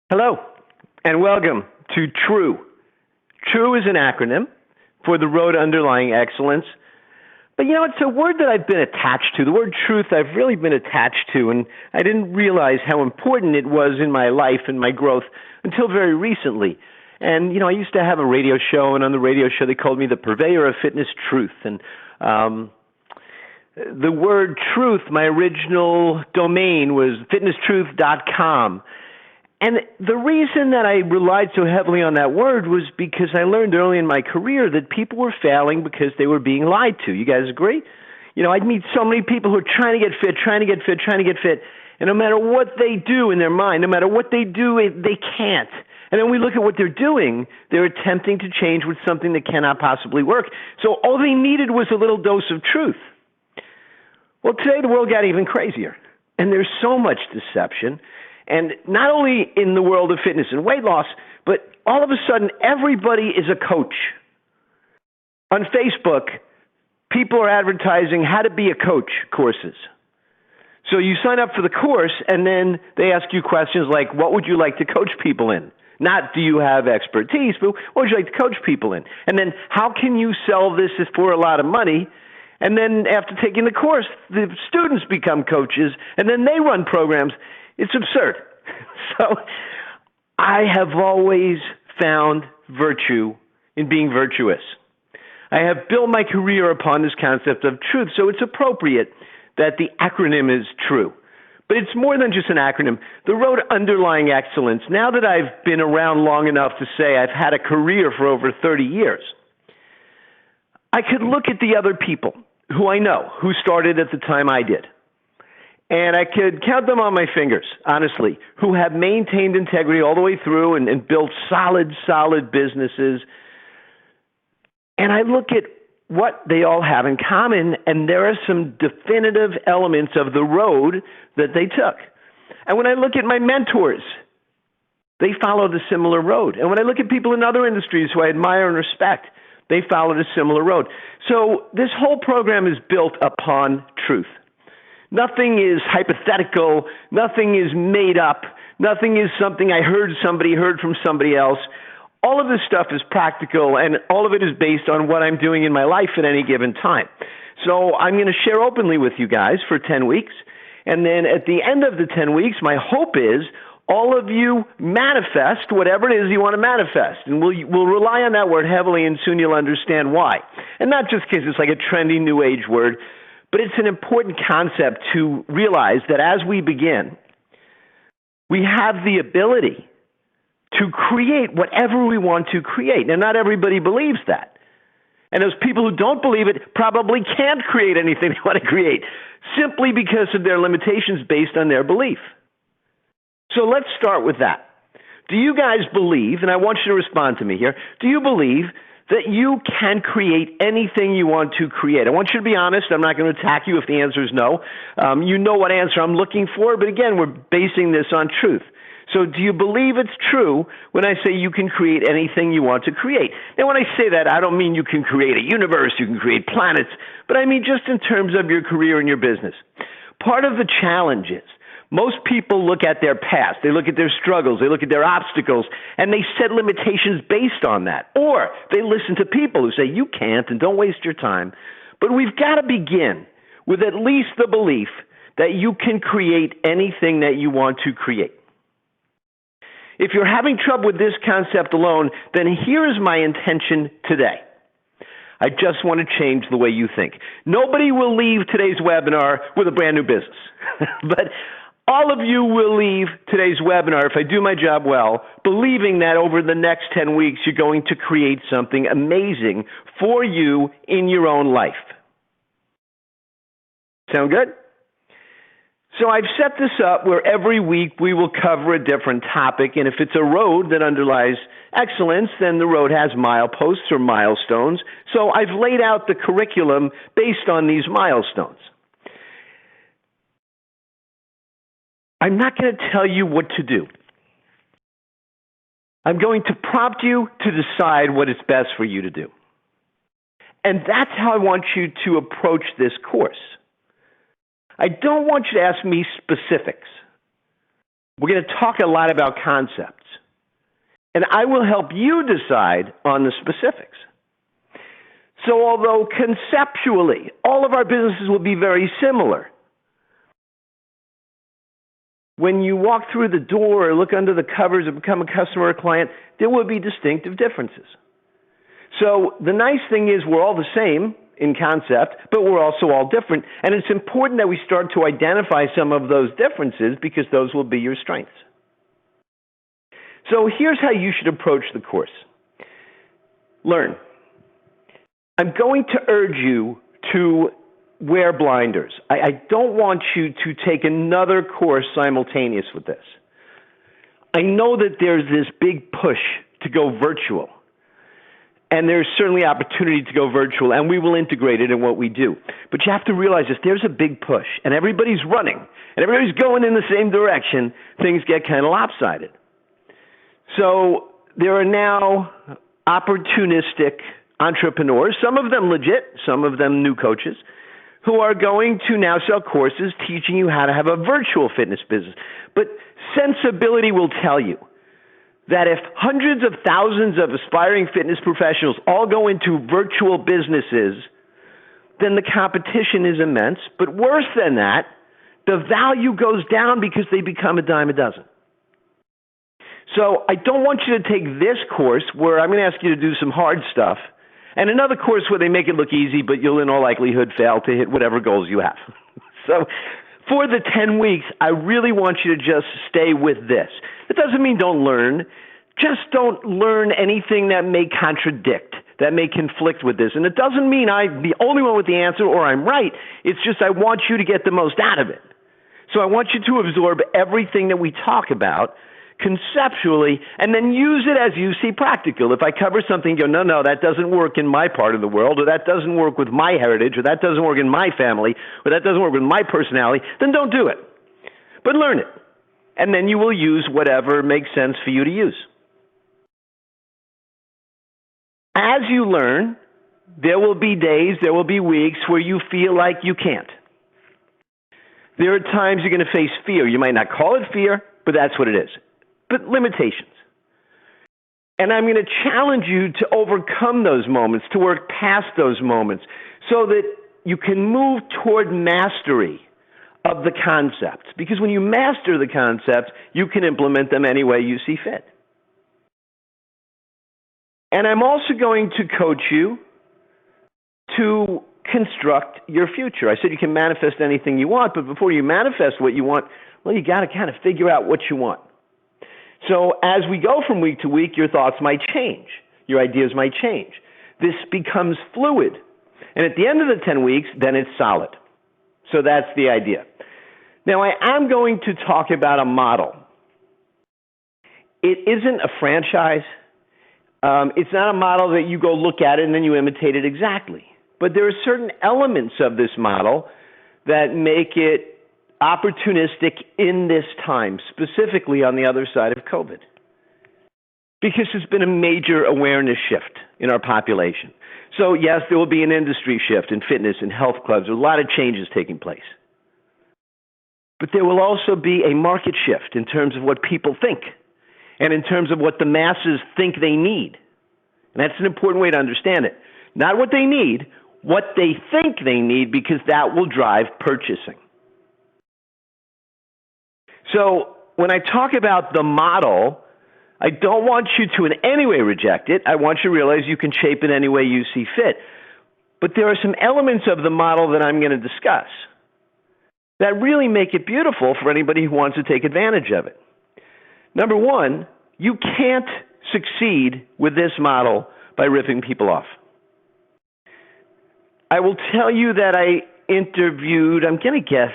Hello, and welcome to T.R.U.E. T.R.U.E is an acronym for the Road to Underlying Excellence. But it's a word that I've been attached to. The word truth I've really been attached to, and I didn't realize how important it was in my life and my growth until very recently. And, I used to have a radio show, and on the radio show they called me the purveyor of fitness truth. And the word truth, my original domain was fitnesstruth.com. And the reason that I relied so heavily on that word was because I learned early in my career that people were failing because they were being lied to. You guys agree? I'd meet so many people who are trying to get fit, and no matter what they do in their mind, no matter what they do, they can't. And then we look at what they're doing, they're attempting to change with something that cannot possibly work. So all they needed was a little dose of truth. Well, today the world got even crazier, and there's so much deception. And not only in the world of fitness and weight loss, but all of a sudden everybody is a coach. On Facebook, people are advertising how to be a coach courses. So you sign up for the course, and then they ask you questions like, what would you like to coach people in? Not do you have expertise, but what would you like to coach people in? And then how can you sell this for a lot of money? And then after taking the course, the students become coaches, and then they run programs. It's absurd. So I have always found virtue in being virtuous. I have built my career upon this concept of truth, so it's appropriate that the acronym is T.R.U.E. But it's more than just an acronym. The road to underlying excellence, now that I've been around long enough to say I've had a career for over 30 years, I could look at the other people who I know, who started at the time I did. And I could count them on my fingers, honestly, who have maintained integrity all the way through and built solid businesses. And I look at what they all have in common, and there are some definitive elements of the road that they took. And when I look at my mentors, they followed a similar road. And when I look at people in other industries who I admire and respect, they followed a similar road. So this whole program is built upon truth. Nothing is hypothetical. Nothing is made up. Nothing is something I heard from somebody else. All of this stuff is practical, and all of it is based on what I'm doing in my life at any given time. So I'm going to share openly with you guys for 10 weeks, and then at the end of the 10 weeks, my hope is all of you manifest whatever it is you want to manifest. And we'll rely on that word heavily, and soon you'll understand why. And not just because it's like a trendy new age word, but it's an important concept to realize that as we begin, we have the ability to create whatever we want to create. Now, not everybody believes that. And those people who don't believe it probably can't create anything they want to create simply because of their limitations based on their belief. So let's start with that. Do you guys believe, and I want you to respond to me here, do you believe that you can create anything you want to create? I want you to be honest. I'm not going to attack you if the answer is no. You know what answer I'm looking for, but again, we're basing this on truth. So do you believe it's true when I say you can create anything you want to create? Now, when I say that, I don't mean you can create a universe, you can create planets, but I mean just in terms of your career and your business. Part of the challenge is most people look at their past, they look at their struggles, they look at their obstacles, and they set limitations based on that. Or they listen to people who say, you can't and don't waste your time. But we've got to begin with at least the belief that you can create anything that you want to create. If you're having trouble with this concept alone, then here is my intention today. I just want to change the way you think. Nobody will leave today's webinar with a brand new business. But all of you will leave today's webinar, if I do my job well, believing that over the next 10 weeks you're going to create something amazing for you in your own life. Sound good? So I've set this up where every week we will cover a different topic, and if it's a road that underlies excellence, then the road has mileposts or milestones. So I've laid out the curriculum based on these milestones. I'm not going to tell you what to do. I'm going to prompt you to decide what is best for you to do. And that's how I want you to approach this course. I don't want you to ask me specifics. We're going to talk a lot about concepts. And I will help you decide on the specifics. So although conceptually all of our businesses will be very similar, when you walk through the door or look under the covers and become a customer or client, there will be distinctive differences. So the nice thing is we're all the same in concept, but we're also all different. And it's important that we start to identify some of those differences because those will be your strengths. So here's how you should approach the course. Learn. I'm going to urge you to wear blinders. I don't want you to take another course simultaneous with this. I know that there's this big push to go virtual. And there's certainly opportunity to go virtual, and we will integrate it in what we do. But you have to realize this, there's a big push, and everybody's running, and everybody's going in the same direction. Things get kind of lopsided. So there are now opportunistic entrepreneurs, some of them legit, some of them new coaches, who are going to now sell courses teaching you how to have a virtual fitness business. But sensibility will tell you that if hundreds of thousands of aspiring fitness professionals all go into virtual businesses, then the competition is immense. But worse than that, the value goes down because they become a dime a dozen. So I don't want you to take this course where I'm going to ask you to do some hard stuff, and another course where they make it look easy, but you'll in all likelihood fail to hit whatever goals you have. So for the 10 weeks, I really want you to just stay with this. It doesn't mean don't learn. Just don't learn anything that may contradict, that may conflict with this. And it doesn't mean I'm the only one with the answer or I'm right. It's just I want you to get the most out of it. So I want you to absorb everything that we talk about conceptually and then use it as you see practical. If I cover something, you go, no, that doesn't work in my part of the world, or that doesn't work with my heritage, or that doesn't work in my family, or that doesn't work with my personality, then don't do it. But learn it. And then you will use whatever makes sense for you to use. As you learn, there will be days, there will be weeks where you feel like you can't. There are times you're going to face fear. You might not call it fear, but that's what it is. But limitations. And I'm going to challenge you to overcome those moments, to work past those moments, so that you can move toward mastery of the concepts. Because when you master the concepts, you can implement them any way you see fit. And I'm also going to coach you to construct your future. I said you can manifest anything you want, but before you manifest what you want, well, you got to kind of figure out what you want. So as we go from week to week, your thoughts might change. Your ideas might change. This becomes fluid. And at the end of the 10 weeks, then it's solid. So that's the idea. Now, I am going to talk about a model. It isn't a franchise. It's not a model that you go look at it and then you imitate it exactly. But there are certain elements of this model that make it opportunistic in this time, specifically on the other side of COVID. Because there's been a major awareness shift in our population. So yes, there will be an industry shift in fitness and health clubs. There's a lot of changes taking place. But there will also be a market shift in terms of what people think and in terms of what the masses think they need. And that's an important way to understand it. Not what they need, what they think they need, because that will drive purchasing. So when I talk about the model, I don't want you to in any way reject it. I want you to realize you can shape it any way you see fit. But there are some elements of the model that I'm going to discuss that really make it beautiful for anybody who wants to take advantage of it. Number one, you can't succeed with this model by ripping people off. I will tell you that I interviewed, I'm going to guess,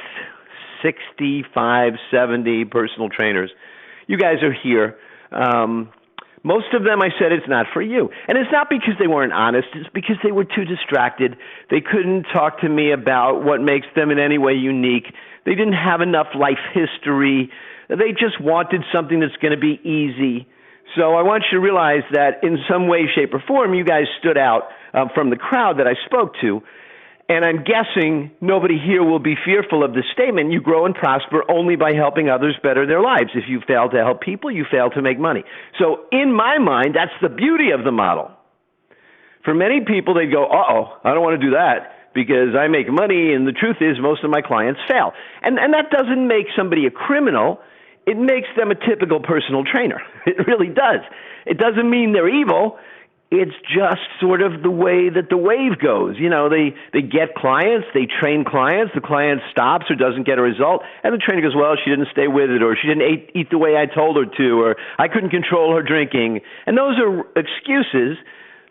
65, 70 personal trainers. You guys are here. Most of them I said it's not for you. And it's not because they weren't honest. It's because they were too distracted. They couldn't talk to me about what makes them in any way unique. They didn't have enough life history. They just wanted something that's going to be easy. So I want you to realize that in some way, shape, or form, you guys stood out from the crowd that I spoke to. And I'm guessing nobody here will be fearful of this statement. You grow and prosper only by helping others better their lives. If you fail to help people, you fail to make money. So in my mind, that's the beauty of the model. For many people, they go, I don't want to do that because I make money, and the truth is most of my clients fail. And that doesn't make somebody a criminal. It makes them a typical personal trainer. It really does. It doesn't mean they're evil. It's just sort of the way that the wave goes. You know, they get clients, they train clients, the client stops or doesn't get a result, and the trainer goes, well, she didn't stay with it, or she didn't eat the way I told her to, or I couldn't control her drinking. And those are excuses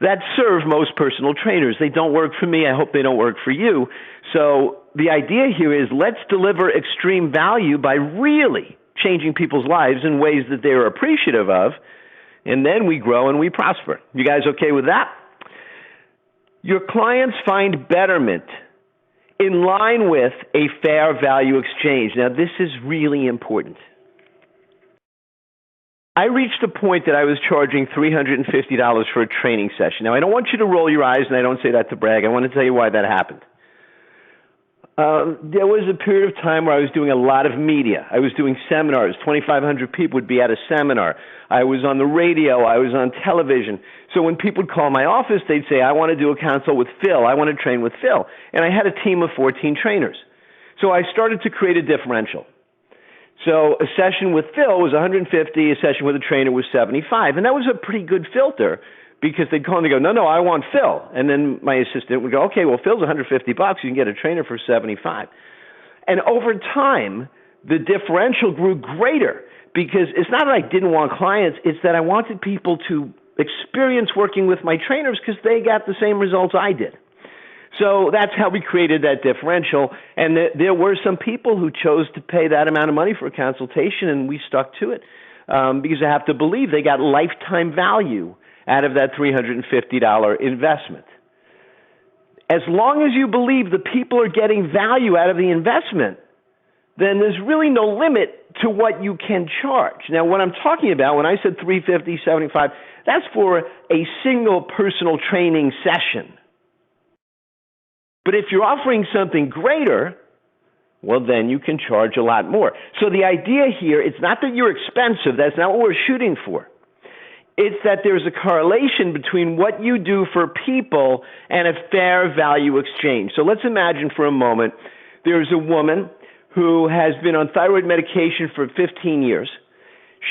that serve most personal trainers. They don't work for me. I hope they don't work for you. So the idea here is let's deliver extreme value by really changing people's lives in ways that they are appreciative of, and then we grow and we prosper. You guys okay with that? Your clients find betterment in line with a fair value exchange. Now, this is really important. I reached a point that I was charging $350 for a training session. Now, I don't want you to roll your eyes, and I don't say that to brag. I want to tell you why that happened. There was a period of time where I was doing a lot of media. I was doing seminars. 2,500 people would be at a seminar. I was on the radio. I was on television. So when people would call my office, they'd say, I want to do a consult with Phil. I want to train with Phil. And I had a team of 14 trainers. So I started to create a differential. So a session with Phil was $150, a session with a trainer was $75. And that was a pretty good filter, because they'd call and they go, no, I want Phil. And then my assistant would go, okay, well, Phil's $150. You can get a trainer for $75. And over time, the differential grew greater, because it's not that I didn't want clients. It's that I wanted people to experience working with my trainers because they got the same results I did. So that's how we created that differential. And there were some people who chose to pay that amount of money for a consultation, and we stuck to it, because I have to believe they got lifetime value out of that $350 investment. As long as you believe the people are getting value out of the investment, then there's really no limit to what you can charge. Now, what I'm talking about, when I said $350, $75, that's for a single personal training session. But if you're offering something greater, well, then you can charge a lot more. So the idea here, it's not that you're expensive. That's not what we're shooting for. It's that there's a correlation between what you do for people and a fair value exchange. So let's imagine for a moment there's a woman who has been on thyroid medication for 15 years.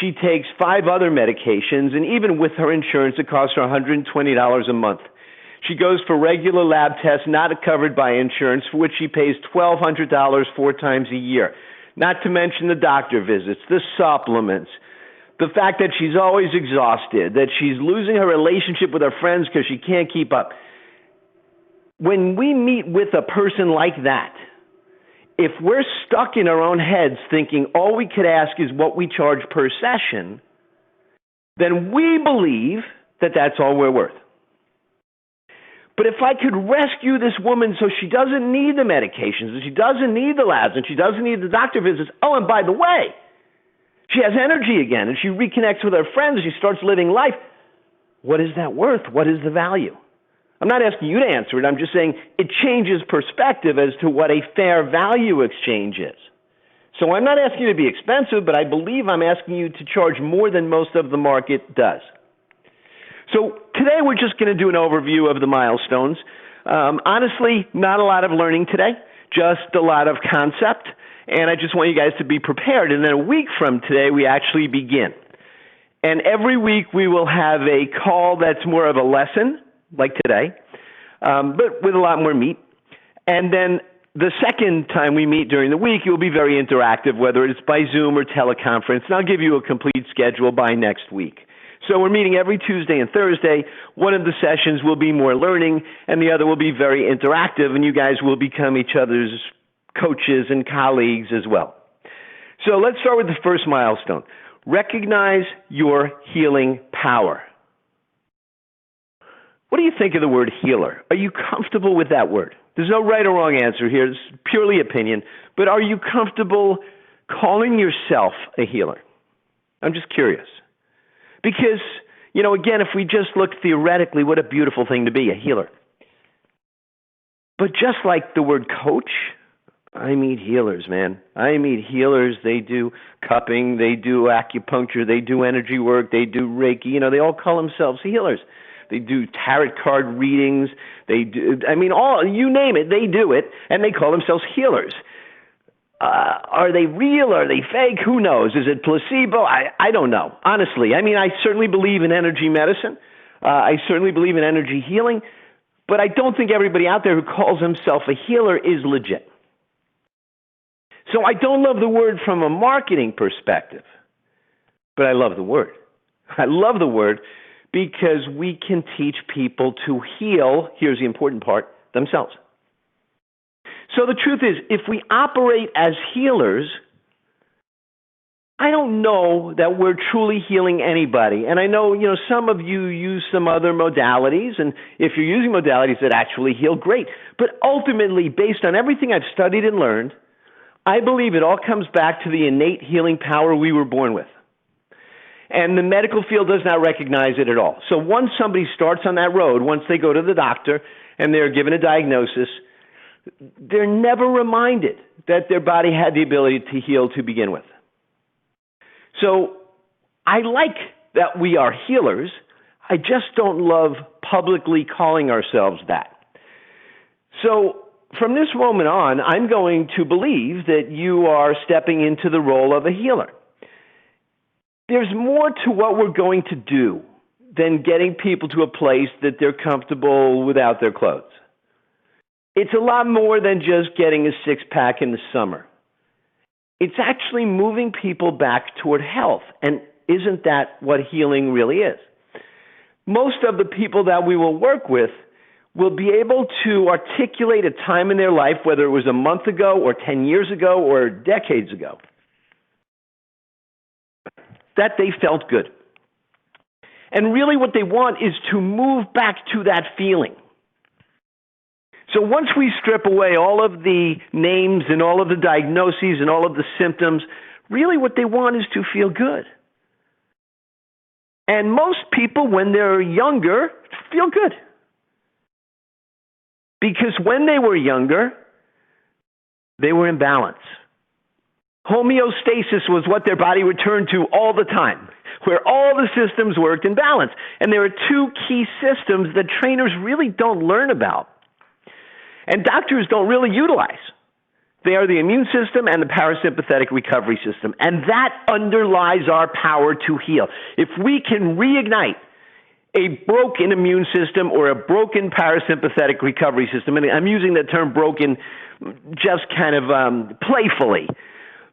She takes 5 other medications, and even with her insurance, it costs her $120 a month. She goes for regular lab tests not covered by insurance, for which she pays $1,200 4 times a year. Not to mention the doctor visits, the supplements, the fact that she's always exhausted, that she's losing her relationship with her friends because she can't keep up. When we meet with a person like that, if we're stuck in our own heads thinking all we could ask is what we charge per session, then we believe that that's all we're worth. But if I could rescue this woman so she doesn't need the medications, and she doesn't need the labs, and she doesn't need the doctor visits, oh, and by the way, she has energy again, and she reconnects with her friends, and she starts living life, what is that worth? What is the value? I'm not asking you to answer it. I'm just saying it changes perspective as to what a fair value exchange is. So I'm not asking you to be expensive, but I believe I'm asking you to charge more than most of the market does. So today we're just going to do an overview of the milestones. Honestly, not a lot of learning today, just a lot of concept. And I just want you guys to be prepared. And then a week from today, we actually begin. And every week we will have a call that's more of a lesson, like today, but with a lot more meat. And then the second time we meet during the week, it will be very interactive, whether it's by Zoom or teleconference. And I'll give you a complete schedule by next week. So we're meeting every Tuesday and Thursday. One of the sessions will be more learning, and the other will be very interactive, and you guys will become each other's coaches and colleagues as well. So let's start with the first milestone. Recognize your healing power. What do you think of the word healer? Are you comfortable with that word? There's no right or wrong answer here. It's purely opinion. But are you comfortable calling yourself a healer? I'm just curious. Because, again, if we just look theoretically, what a beautiful thing to be, a healer. But just like the word coach, I meet healers, man. I meet healers. They do cupping, they do acupuncture, they do energy work, they do Reiki. They all call themselves healers. They do tarot card readings. They do, you name it, they do it, and they call themselves healers. Are they real? Are they fake? Who knows? Is it placebo? I don't know, honestly. I certainly believe in energy medicine. I certainly believe in energy healing, but I don't think everybody out there who calls himself a healer is legit. So I don't love the word from a marketing perspective, but I love the word. I love the word because we can teach people to heal, here's the important part, themselves. So the truth is, if we operate as healers, I don't know that we're truly healing anybody. And I know, some of you use some other modalities, and if you're using modalities that actually heal, great. But ultimately, based on everything I've studied and learned, I believe it all comes back to the innate healing power we were born with. And the medical field does not recognize it at all. So once somebody starts on that road, once they go to the doctor and they're given a diagnosis, they're never reminded that their body had the ability to heal to begin with. So I like that we are healers. I just don't love publicly calling ourselves that. So from this moment on, I'm going to believe that you are stepping into the role of a healer. There's more to what we're going to do than getting people to a place that they're comfortable without their clothes. It's a lot more than just getting a six-pack in the summer. It's actually moving people back toward health. And isn't that what healing really is? Most of the people that we will work with will be able to articulate a time in their life, whether it was a month ago or 10 years ago or decades ago, that they felt good. And really what they want is to move back to that feeling. So once we strip away all of the names and all of the diagnoses and all of the symptoms, really what they want is to feel good. And most people, when they're younger, feel good. Because when they were younger, they were in balance. Homeostasis was what their body returned to all the time, where all the systems worked in balance. And there are two key systems that trainers really don't learn about, and doctors don't really utilize. They are the immune system and the parasympathetic recovery system, and that underlies our power to heal. If we can reignite a broken immune system or a broken parasympathetic recovery system, and I'm using the term broken just kind of playfully,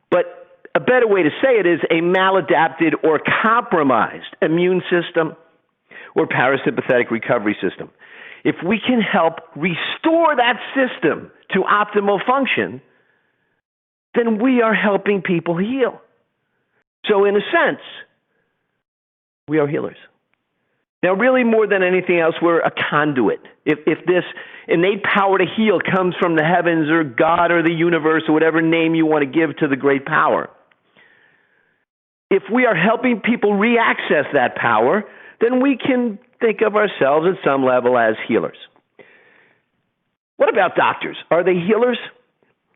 but a better way to say it is a maladapted or compromised immune system or parasympathetic recovery system. If we can help restore that system to optimal function, then we are helping people heal. So in a sense, we are healers. Now, really more than anything else, we're a conduit. If this innate power to heal comes from the heavens or God or the universe or whatever name you want to give to the great power, if we are helping people re-access that power, then we can think of ourselves at some level as healers. What about doctors? Are they healers?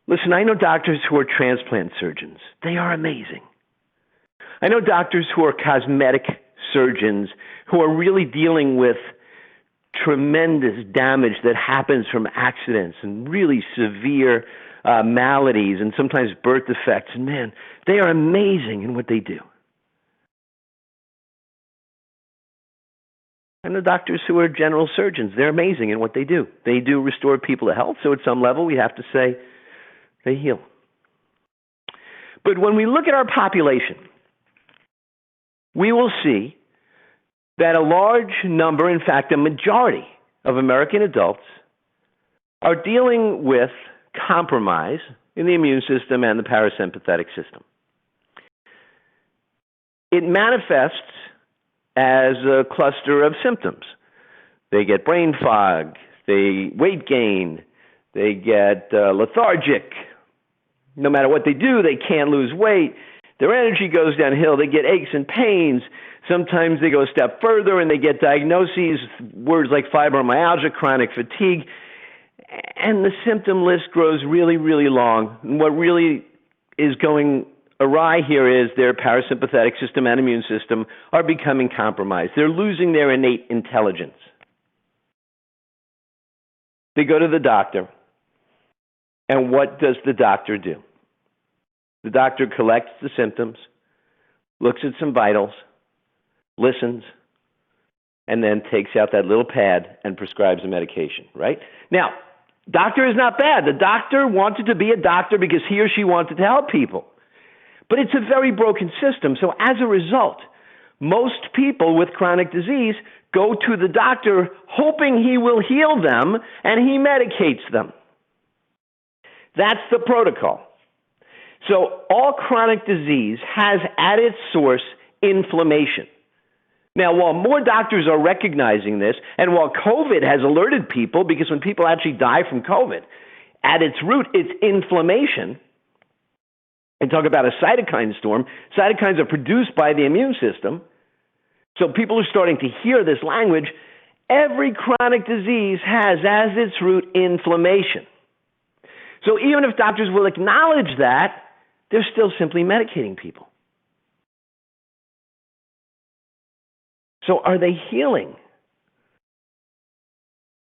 Listen, I know doctors who are transplant surgeons. They are amazing. I know doctors who are cosmetic surgeons who are really dealing with tremendous damage that happens from accidents and really severe maladies and sometimes birth defects. And man, they are amazing in what they do. I know doctors who are general surgeons. They're amazing in what they do. They do restore people to health, so at some level we have to say they heal. But when we look at our population, we will see that a large number, in fact, a majority of American adults are dealing with compromise in the immune system and the parasympathetic system. It manifests as a cluster of symptoms. They get brain fog, they weight gain, they get lethargic. No matter what they do, they can't lose weight. Their energy goes downhill. They get aches and pains. Sometimes they go a step further and they get diagnoses, words like fibromyalgia, chronic fatigue. and the symptom list grows really, really long. And what really is going awry here is their parasympathetic system and immune system are becoming compromised. They're losing their innate intelligence. They go to the doctor, and what does the doctor do? The doctor collects the symptoms, looks at some vitals, listens, and then takes out that little pad and prescribes a medication, right? Now, doctor is not bad. The doctor wanted to be a doctor because he or she wanted to help people. But it's a very broken system. So as a result, most people with chronic disease go to the doctor hoping he will heal them, and he medicates them. That's the protocol. So all chronic disease has at its source inflammation. Now, while more doctors are recognizing this, and while COVID has alerted people, because when people actually die from COVID, at its root, it's inflammation. And talk about a cytokine storm. Cytokines are produced by the immune system. So people are starting to hear this language. Every chronic disease has as its root inflammation. So even if doctors will acknowledge that, they're still simply medicating people. So are they healing?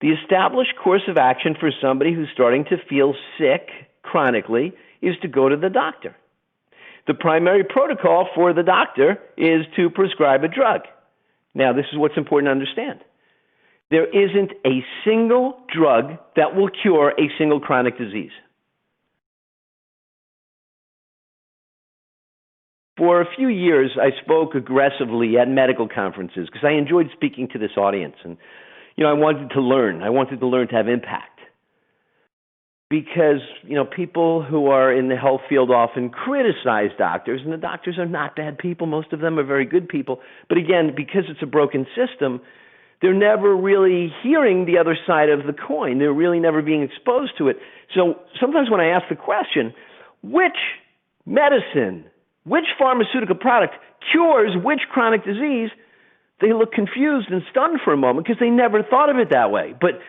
The established course of action for somebody who's starting to feel sick chronically is to go to the doctor. The primary protocol for the doctor is to prescribe a drug. Now, this is what's important to understand. There isn't a single drug that will cure a single chronic disease. For a few years, I spoke aggressively at medical conferences because I enjoyed speaking to this audience. And, I wanted to learn. I wanted to learn to have impact. Because, people who are in the health field often criticize doctors, and the doctors are not bad people. Most of them are very good people. But again, because it's a broken system, they're never really hearing the other side of the coin. They're really never being exposed to it. So sometimes when I ask the question, which medicine, which pharmaceutical product cures which chronic disease, they look confused and stunned for a moment because they never thought of it that way. But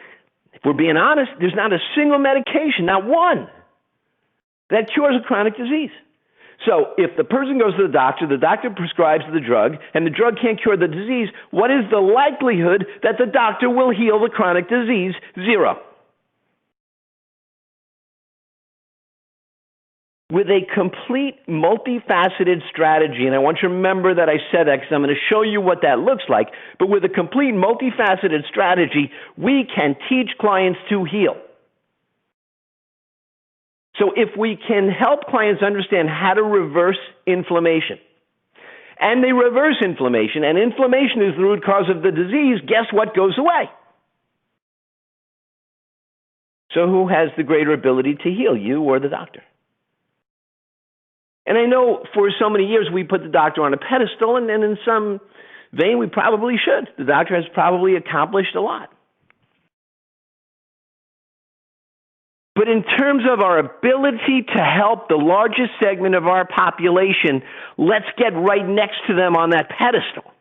if we're being honest, there's not a single medication, not one, that cures a chronic disease. So if the person goes to the doctor prescribes the drug, and the drug can't cure the disease, what is the likelihood that the doctor will heal the chronic disease? Zero. With a complete, multifaceted strategy, and I want you to remember that I said that because I'm going to show you what that looks like, but with a complete, multifaceted strategy, we can teach clients to heal. So if we can help clients understand how to reverse inflammation, and they reverse inflammation, and inflammation is the root cause of the disease, guess what goes away? So who has the greater ability to heal, you or the doctor? And I know for so many years we put the doctor on a pedestal, and in some vein we probably should. The doctor has probably accomplished a lot. But in terms of our ability to help the largest segment of our population, let's get right next to them on that pedestal.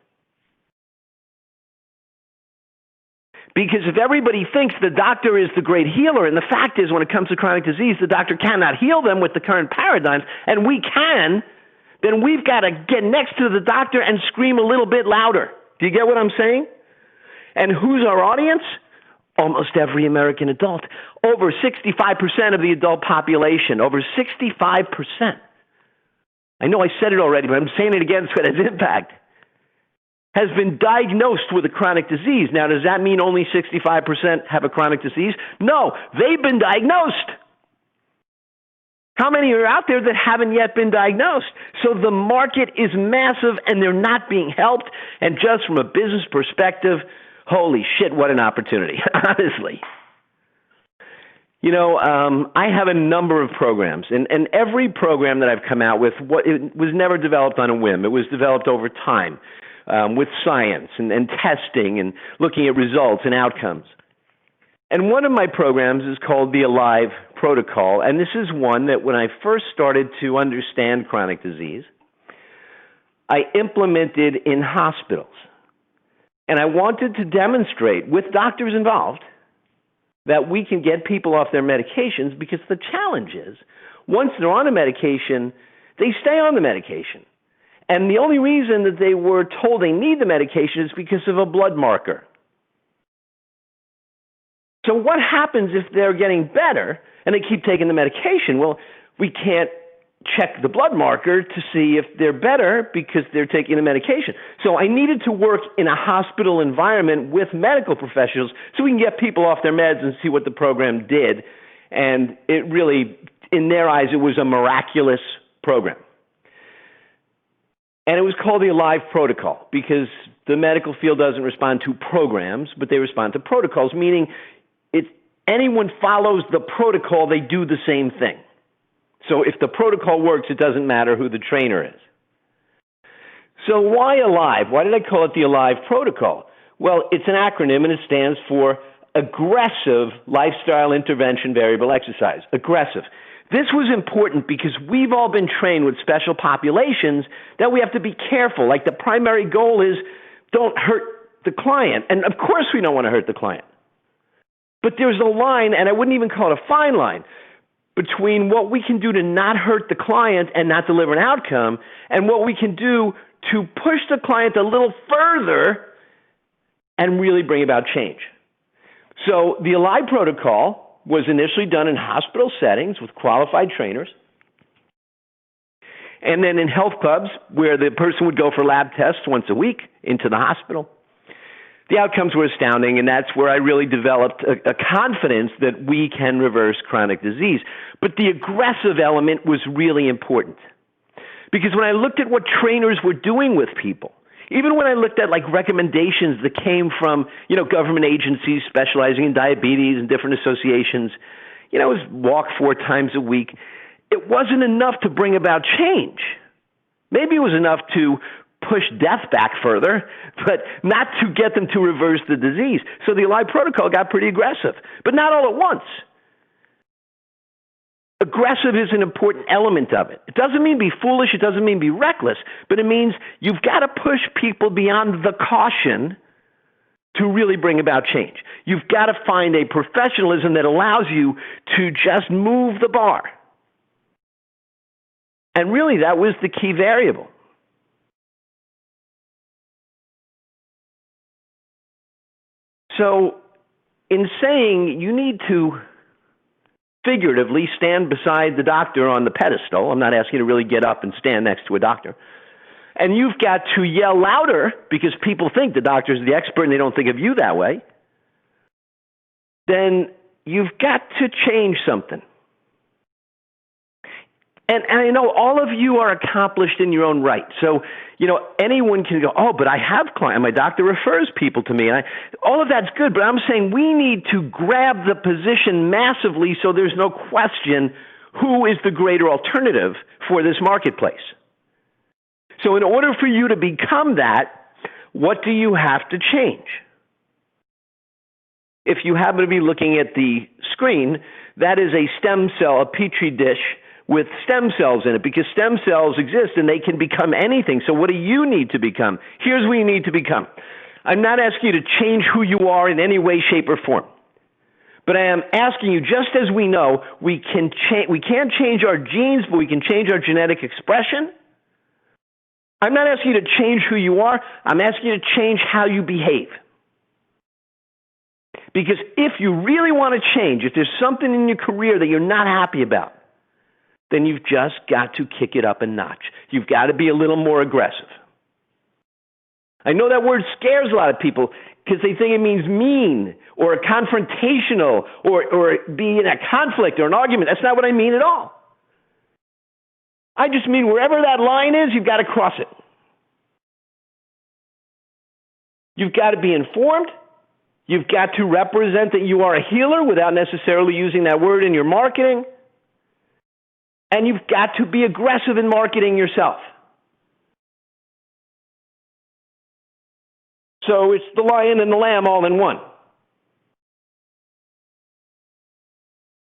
Because if everybody thinks the doctor is the great healer, and the fact is when it comes to chronic disease, the doctor cannot heal them with the current paradigms, and we can, then we've got to get next to the doctor and scream a little bit louder. Do you get what I'm saying? And who's our audience? Almost every American adult. Over 65% of the adult population. Over 65%. I know I said it already, but I'm saying it again so it has impact. Has been diagnosed with a chronic disease. Now, does that mean only 65% have a chronic disease? No, they've been diagnosed. How many are out there that haven't yet been diagnosed? So the market is massive, and they're not being helped. And just from a business perspective, holy shit, what an opportunity, honestly. I have a number of programs, and every program that I've come out with, it was never developed on a whim. It was developed over time. With science and testing and looking at results and outcomes. And one of my programs is called the Alive Protocol, and this is one that when I first started to understand chronic disease, I implemented in hospitals. And I wanted to demonstrate, with doctors involved, that we can get people off their medications, because the challenge is, once they're on a medication, they stay on the medication. And the only reason that they were told they need the medication is because of a blood marker. So what happens if they're getting better and they keep taking the medication? Well, we can't check the blood marker to see if they're better because they're taking the medication. So I needed to work in a hospital environment with medical professionals so we can get people off their meds and see what the program did. And it really, in their eyes, it was a miraculous program. And it was called the ALIVE protocol because the medical field doesn't respond to programs, but they respond to protocols, meaning if anyone follows the protocol, they do the same thing. So if the protocol works, it doesn't matter who the trainer is. So why ALIVE? Why did I call it the ALIVE protocol? Well, it's an acronym, and it stands for Aggressive Lifestyle Intervention Variable Exercise. Aggressive. This was important because we've all been trained with special populations that we have to be careful. Like the primary goal is don't hurt the client. And of course we don't want to hurt the client. But there's a line, and I wouldn't even call it a fine line, between what we can do to not hurt the client and not deliver an outcome, and what we can do to push the client a little further and really bring about change. So the ALIVE protocol was initially done in hospital settings with qualified trainers, and then in health clubs where the person would go for lab tests once a week into the hospital. The outcomes were astounding, and that's where I really developed a confidence that we can reverse chronic disease. But the aggressive element was really important, because when I looked at what trainers were doing with people, even when I looked at like recommendations that came from, government agencies specializing in diabetes and different associations, it was walk 4 times a week. It wasn't enough to bring about change. Maybe it was enough to push death back further, but not to get them to reverse the disease. So the ALIVE protocol got pretty aggressive, but not all at once. Aggressive is an important element of it. It doesn't mean be foolish, it doesn't mean be reckless, but it means you've got to push people beyond the caution to really bring about change. You've got to find a professionalism that allows you to just move the bar. And really that was the key variable. So in saying you need to figuratively stand beside the doctor on the pedestal, I'm not asking you to really get up and stand next to a doctor, and you've got to yell louder because people think the doctor's the expert and they don't think of you that way, then you've got to change something. And I know all of you are accomplished in your own right. So, anyone can go, oh, but I have clients. My doctor refers people to me. And all of that's good, but I'm saying we need to grab the position massively so there's no question who is the greater alternative for this marketplace. So in order for you to become that, what do you have to change? If you happen to be looking at the screen, that is a stem cell, a petri dish, with stem cells in it, because stem cells exist and they can become anything. So what do you need to become? Here's what you need to become. I'm not asking you to change who you are in any way, shape, or form. But I am asking you, just as we know, we can't change our genes, but we can change our genetic expression. I'm not asking you to change who you are. I'm asking you to change how you behave. Because if you really want to change, if there's something in your career that you're not happy about, then you've just got to kick it up a notch. You've got to be a little more aggressive. I know that word scares a lot of people because they think it means mean or confrontational or be in a conflict or an argument. That's not what I mean at all. I just mean wherever that line is, you've got to cross it. You've got to be informed. You've got to represent that you are a healer without necessarily using that word in your marketing. And you've got to be aggressive in marketing yourself. So it's the lion and the lamb all in one.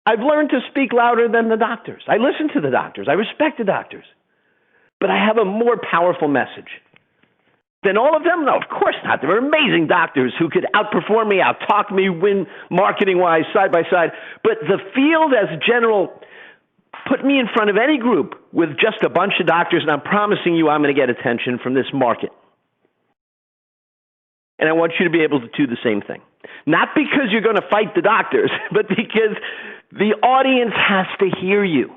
I've learned to speak louder than the doctors. I listen to the doctors. I respect the doctors. But I have a more powerful message. Then all of them? No, of course not. There were amazing doctors who could outperform me, out-talk me, win marketing-wise, side by side. But the field as general, put me in front of any group with just a bunch of doctors, and I'm promising you I'm going to get attention from this market. And I want you to be able to do the same thing. Not because you're going to fight the doctors, but because the audience has to hear you.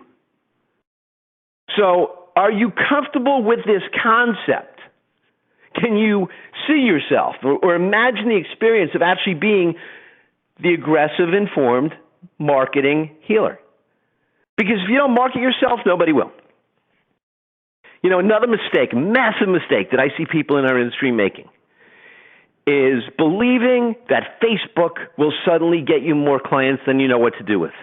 So are you comfortable with this concept? Can you see yourself or imagine the experience of actually being the aggressive, informed marketing healer? Because if you don't market yourself, nobody will. You know, another mistake, massive mistake that I see people in our industry making is believing that Facebook will suddenly get you more clients than you know what to do with.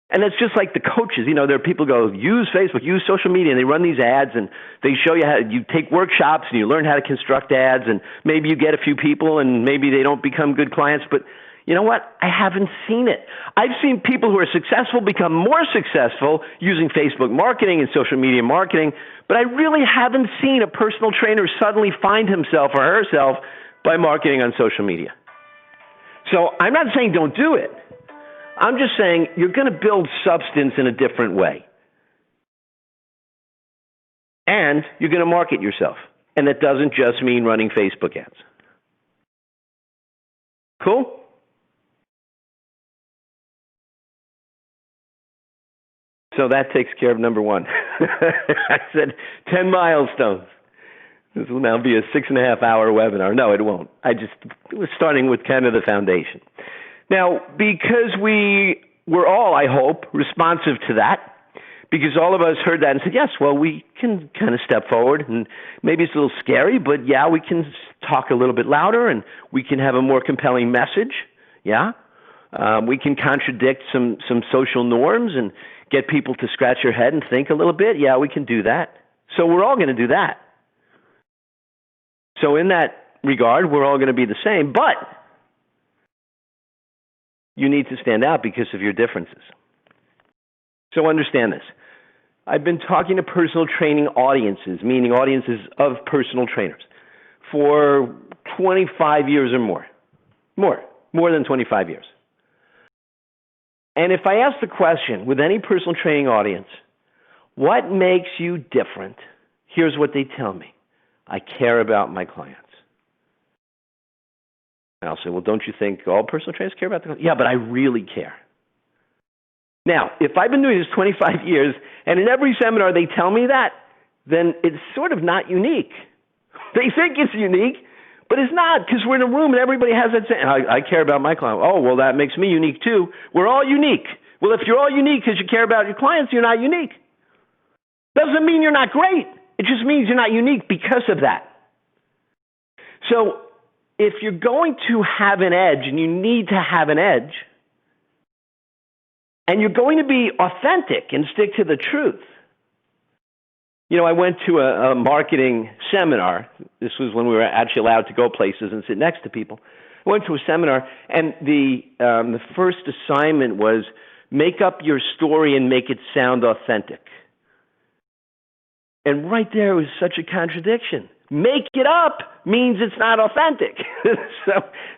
And it's just like the coaches, you know, there are people who go, use Facebook, use social media, and they run these ads, and they show you how you take workshops, and you learn how to construct ads, and maybe you get a few people, and maybe they don't become good clients, but you know what? I haven't seen it. I've seen people who are successful become more successful using Facebook marketing and social media marketing, but I really haven't seen a personal trainer suddenly find himself or herself by marketing on social media. So I'm not saying don't do it. I'm just saying you're going to build substance in a different way. And you're going to market yourself. And that doesn't just mean running Facebook ads. Cool? So that takes care of number one. I said 10 milestones. This will now be a 6.5-hour webinar. No, it won't. I was starting with kind of the foundation. Now, because we were all, I hope, responsive to that, because all of us heard that and said, yes, well, we can kind of step forward, and maybe it's a little scary, but yeah, we can talk a little bit louder, and we can have a more compelling message, yeah? We can contradict some social norms and get people to scratch their head and think a little bit. Yeah, we can do that. So we're all going to do that. So in that regard, we're all going to be the same, but you need to stand out because of your differences. So understand this. I've been talking to personal training audiences, meaning audiences of personal trainers, for 25 years or more. More than 25 years. And if I ask the question with any personal training audience, what makes you different? Here's what they tell me. I care about my clients. And I'll say, well, don't you think all personal trainers care about the clients? Yeah, but I really care. Now, if I've been doing this 25 years, and in every seminar they tell me that, then it's sort of not unique. They think it's unique, but it's not, because we're in a room and everybody has that saying, I care about my client. Oh, well, that makes me unique too. We're all unique. Well, if you're all unique because you care about your clients, you're not unique. Doesn't mean you're not great. It just means you're not unique because of that. So if you're going to have an edge, and you need to have an edge, and you're going to be authentic and stick to the truth. You know, I went to a marketing seminar. This was when we were actually allowed to go places and sit next to people. I went to a seminar, and the first assignment was make up your story and make it sound authentic. And right there was such a contradiction. Make it up means it's not authentic. So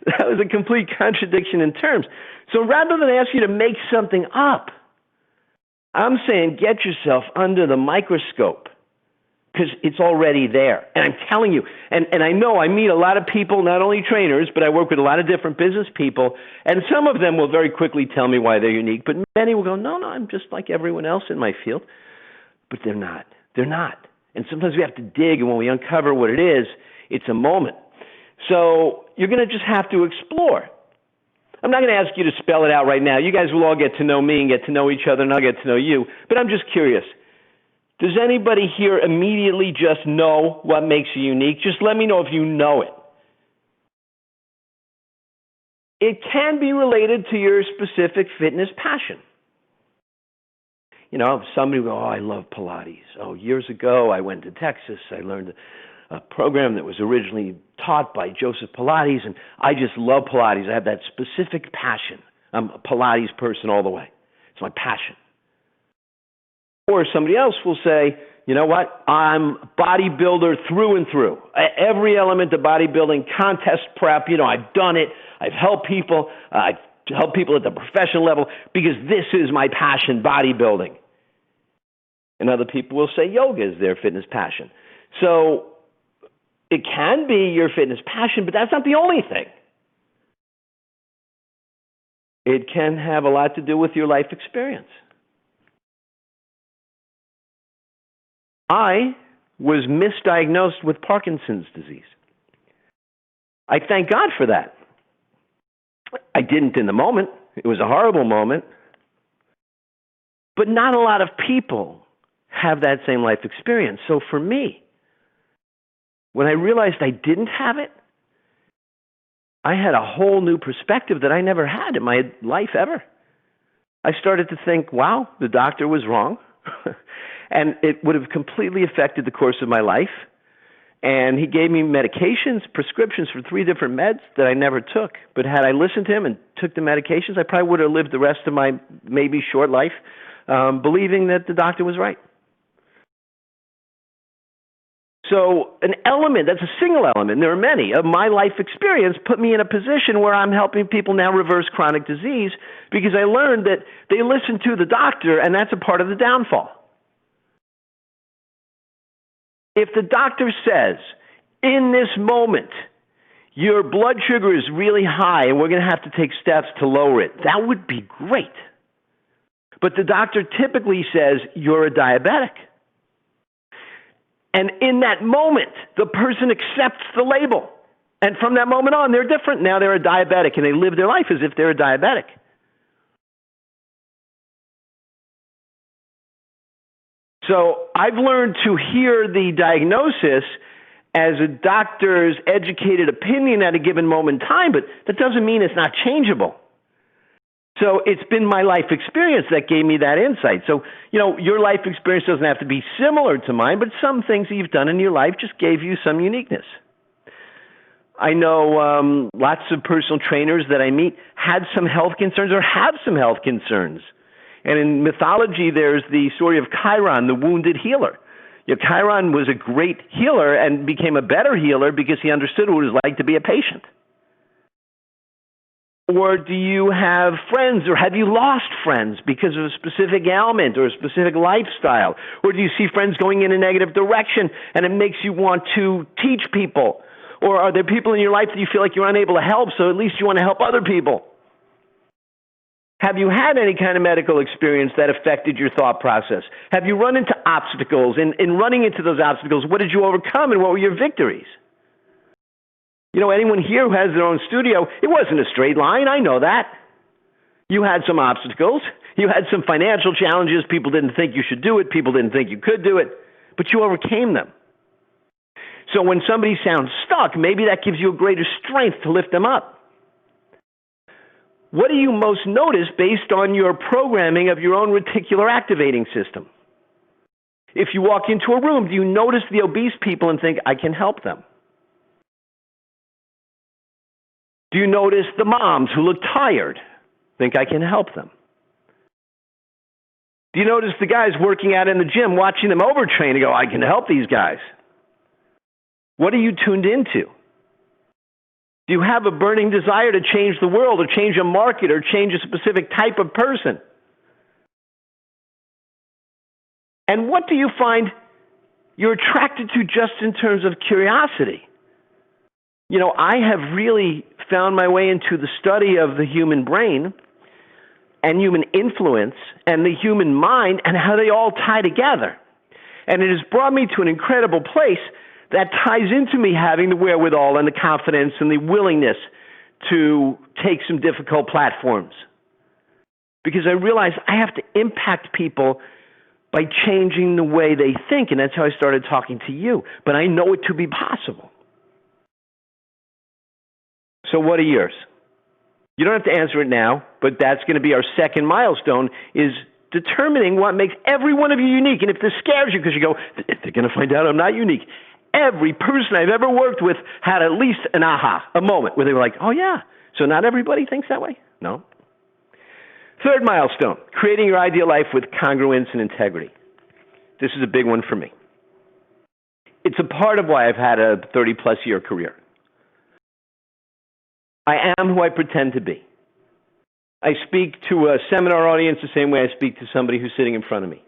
that was a complete contradiction in terms. So rather than ask you to make something up, I'm saying get yourself under the microscope, because it's already there. And I'm telling you, and I know I meet a lot of people, not only trainers, but I work with a lot of different business people, and some of them will very quickly tell me why they're unique, but many will go, no, I'm just like everyone else in my field. But they're not. They're not. And sometimes we have to dig, and when we uncover what it is, it's a moment. So you're going to just have to explore. I'm not going to ask you to spell it out right now. You guys will all get to know me and get to know each other, and I'll get to know you. But I'm just curious. Does anybody here immediately just know what makes you unique? Just let me know if you know it. It can be related to your specific fitness passion. You know, somebody will go, oh, I love Pilates. Oh, years ago, I went to Texas. I learned a program that was originally taught by Joseph Pilates, and I just love Pilates. I have that specific passion. I'm a Pilates person all the way. It's my passion. Or somebody else will say, you know what? I'm bodybuilder through and through. Every element of bodybuilding, contest prep, I've done it. I've helped people. I've helped people at the professional level because this is my passion, bodybuilding. And other people will say yoga is their fitness passion. So it can be your fitness passion, but that's not the only thing. It can have a lot to do with your life experience. I was misdiagnosed with Parkinson's disease. I thank God for that. I didn't in the moment. It was a horrible moment. But not a lot of people have that same life experience. So for me, when I realized I didn't have it, I had a whole new perspective that I never had in my life ever. I started to think, wow, the doctor was wrong. And it would have completely affected the course of my life. And he gave me medications, prescriptions for 3 different meds that I never took. But had I listened to him and took the medications, I probably would have lived the rest of my maybe short life believing that the doctor was right. So an element, that's a single element, there are many, of my life experience put me in a position where I'm helping people now reverse chronic disease because I learned that they listen to the doctor and that's a part of the downfall. If the doctor says, in this moment, your blood sugar is really high and we're going to have to take steps to lower it, that would be great. But the doctor typically says, you're a diabetic. And in that moment, the person accepts the label. And from that moment on, they're different. Now they're a diabetic, and they live their life as if they're a diabetic. So I've learned to hear the diagnosis as a doctor's educated opinion at a given moment in time, but that doesn't mean it's not changeable. So it's been my life experience that gave me that insight. So, your life experience doesn't have to be similar to mine, but some things that you've done in your life just gave you some uniqueness. I know lots of personal trainers that I meet had some health concerns or have some health concerns. And in mythology, there's the story of Chiron, the wounded healer. Chiron was a great healer and became a better healer because he understood what it was like to be a patient. Or do you have friends, or have you lost friends because of a specific ailment or a specific lifestyle? Or do you see friends going in a negative direction and it makes you want to teach people? Or are there people in your life that you feel like you're unable to help, so at least you want to help other people? Have you had any kind of medical experience that affected your thought process? Have you run into obstacles? In running into those obstacles, what did you overcome and what were your victories? Anyone here who has their own studio, it wasn't a straight line. I know that. You had some obstacles. You had some financial challenges. People didn't think you should do it. People didn't think you could do it. But you overcame them. So when somebody sounds stuck, maybe that gives you a greater strength to lift them up. What do you most notice based on your programming of your own reticular activating system? If you walk into a room, do you notice the obese people and think, I can help them? Do you notice the moms who look tired? Think I can help them? Do you notice the guys working out in the gym, watching them overtrain and go, I can help these guys? What are you tuned into? Do you have a burning desire to change the world or change a market or change a specific type of person? And what do you find you're attracted to just in terms of curiosity? I have really found my way into the study of the human brain and human influence and the human mind and how they all tie together. And it has brought me to an incredible place that ties into me having the wherewithal and the confidence and the willingness to take some difficult platforms. Because I realize I have to impact people by changing the way they think, and that's how I started talking to you. But I know it to be possible. So what are yours? You don't have to answer it now, but that's going to be our second milestone, is determining what makes every one of you unique. And if this scares you because you go, they're going to find out I'm not unique. Every person I've ever worked with had at least an aha, a moment where they were like, oh yeah, so not everybody thinks that way? No. Third milestone, creating your ideal life with congruence and integrity. This is a big one for me. It's a part of why I've had a 30-plus year career. I am who I pretend to be. I speak to a seminar audience the same way I speak to somebody who's sitting in front of me.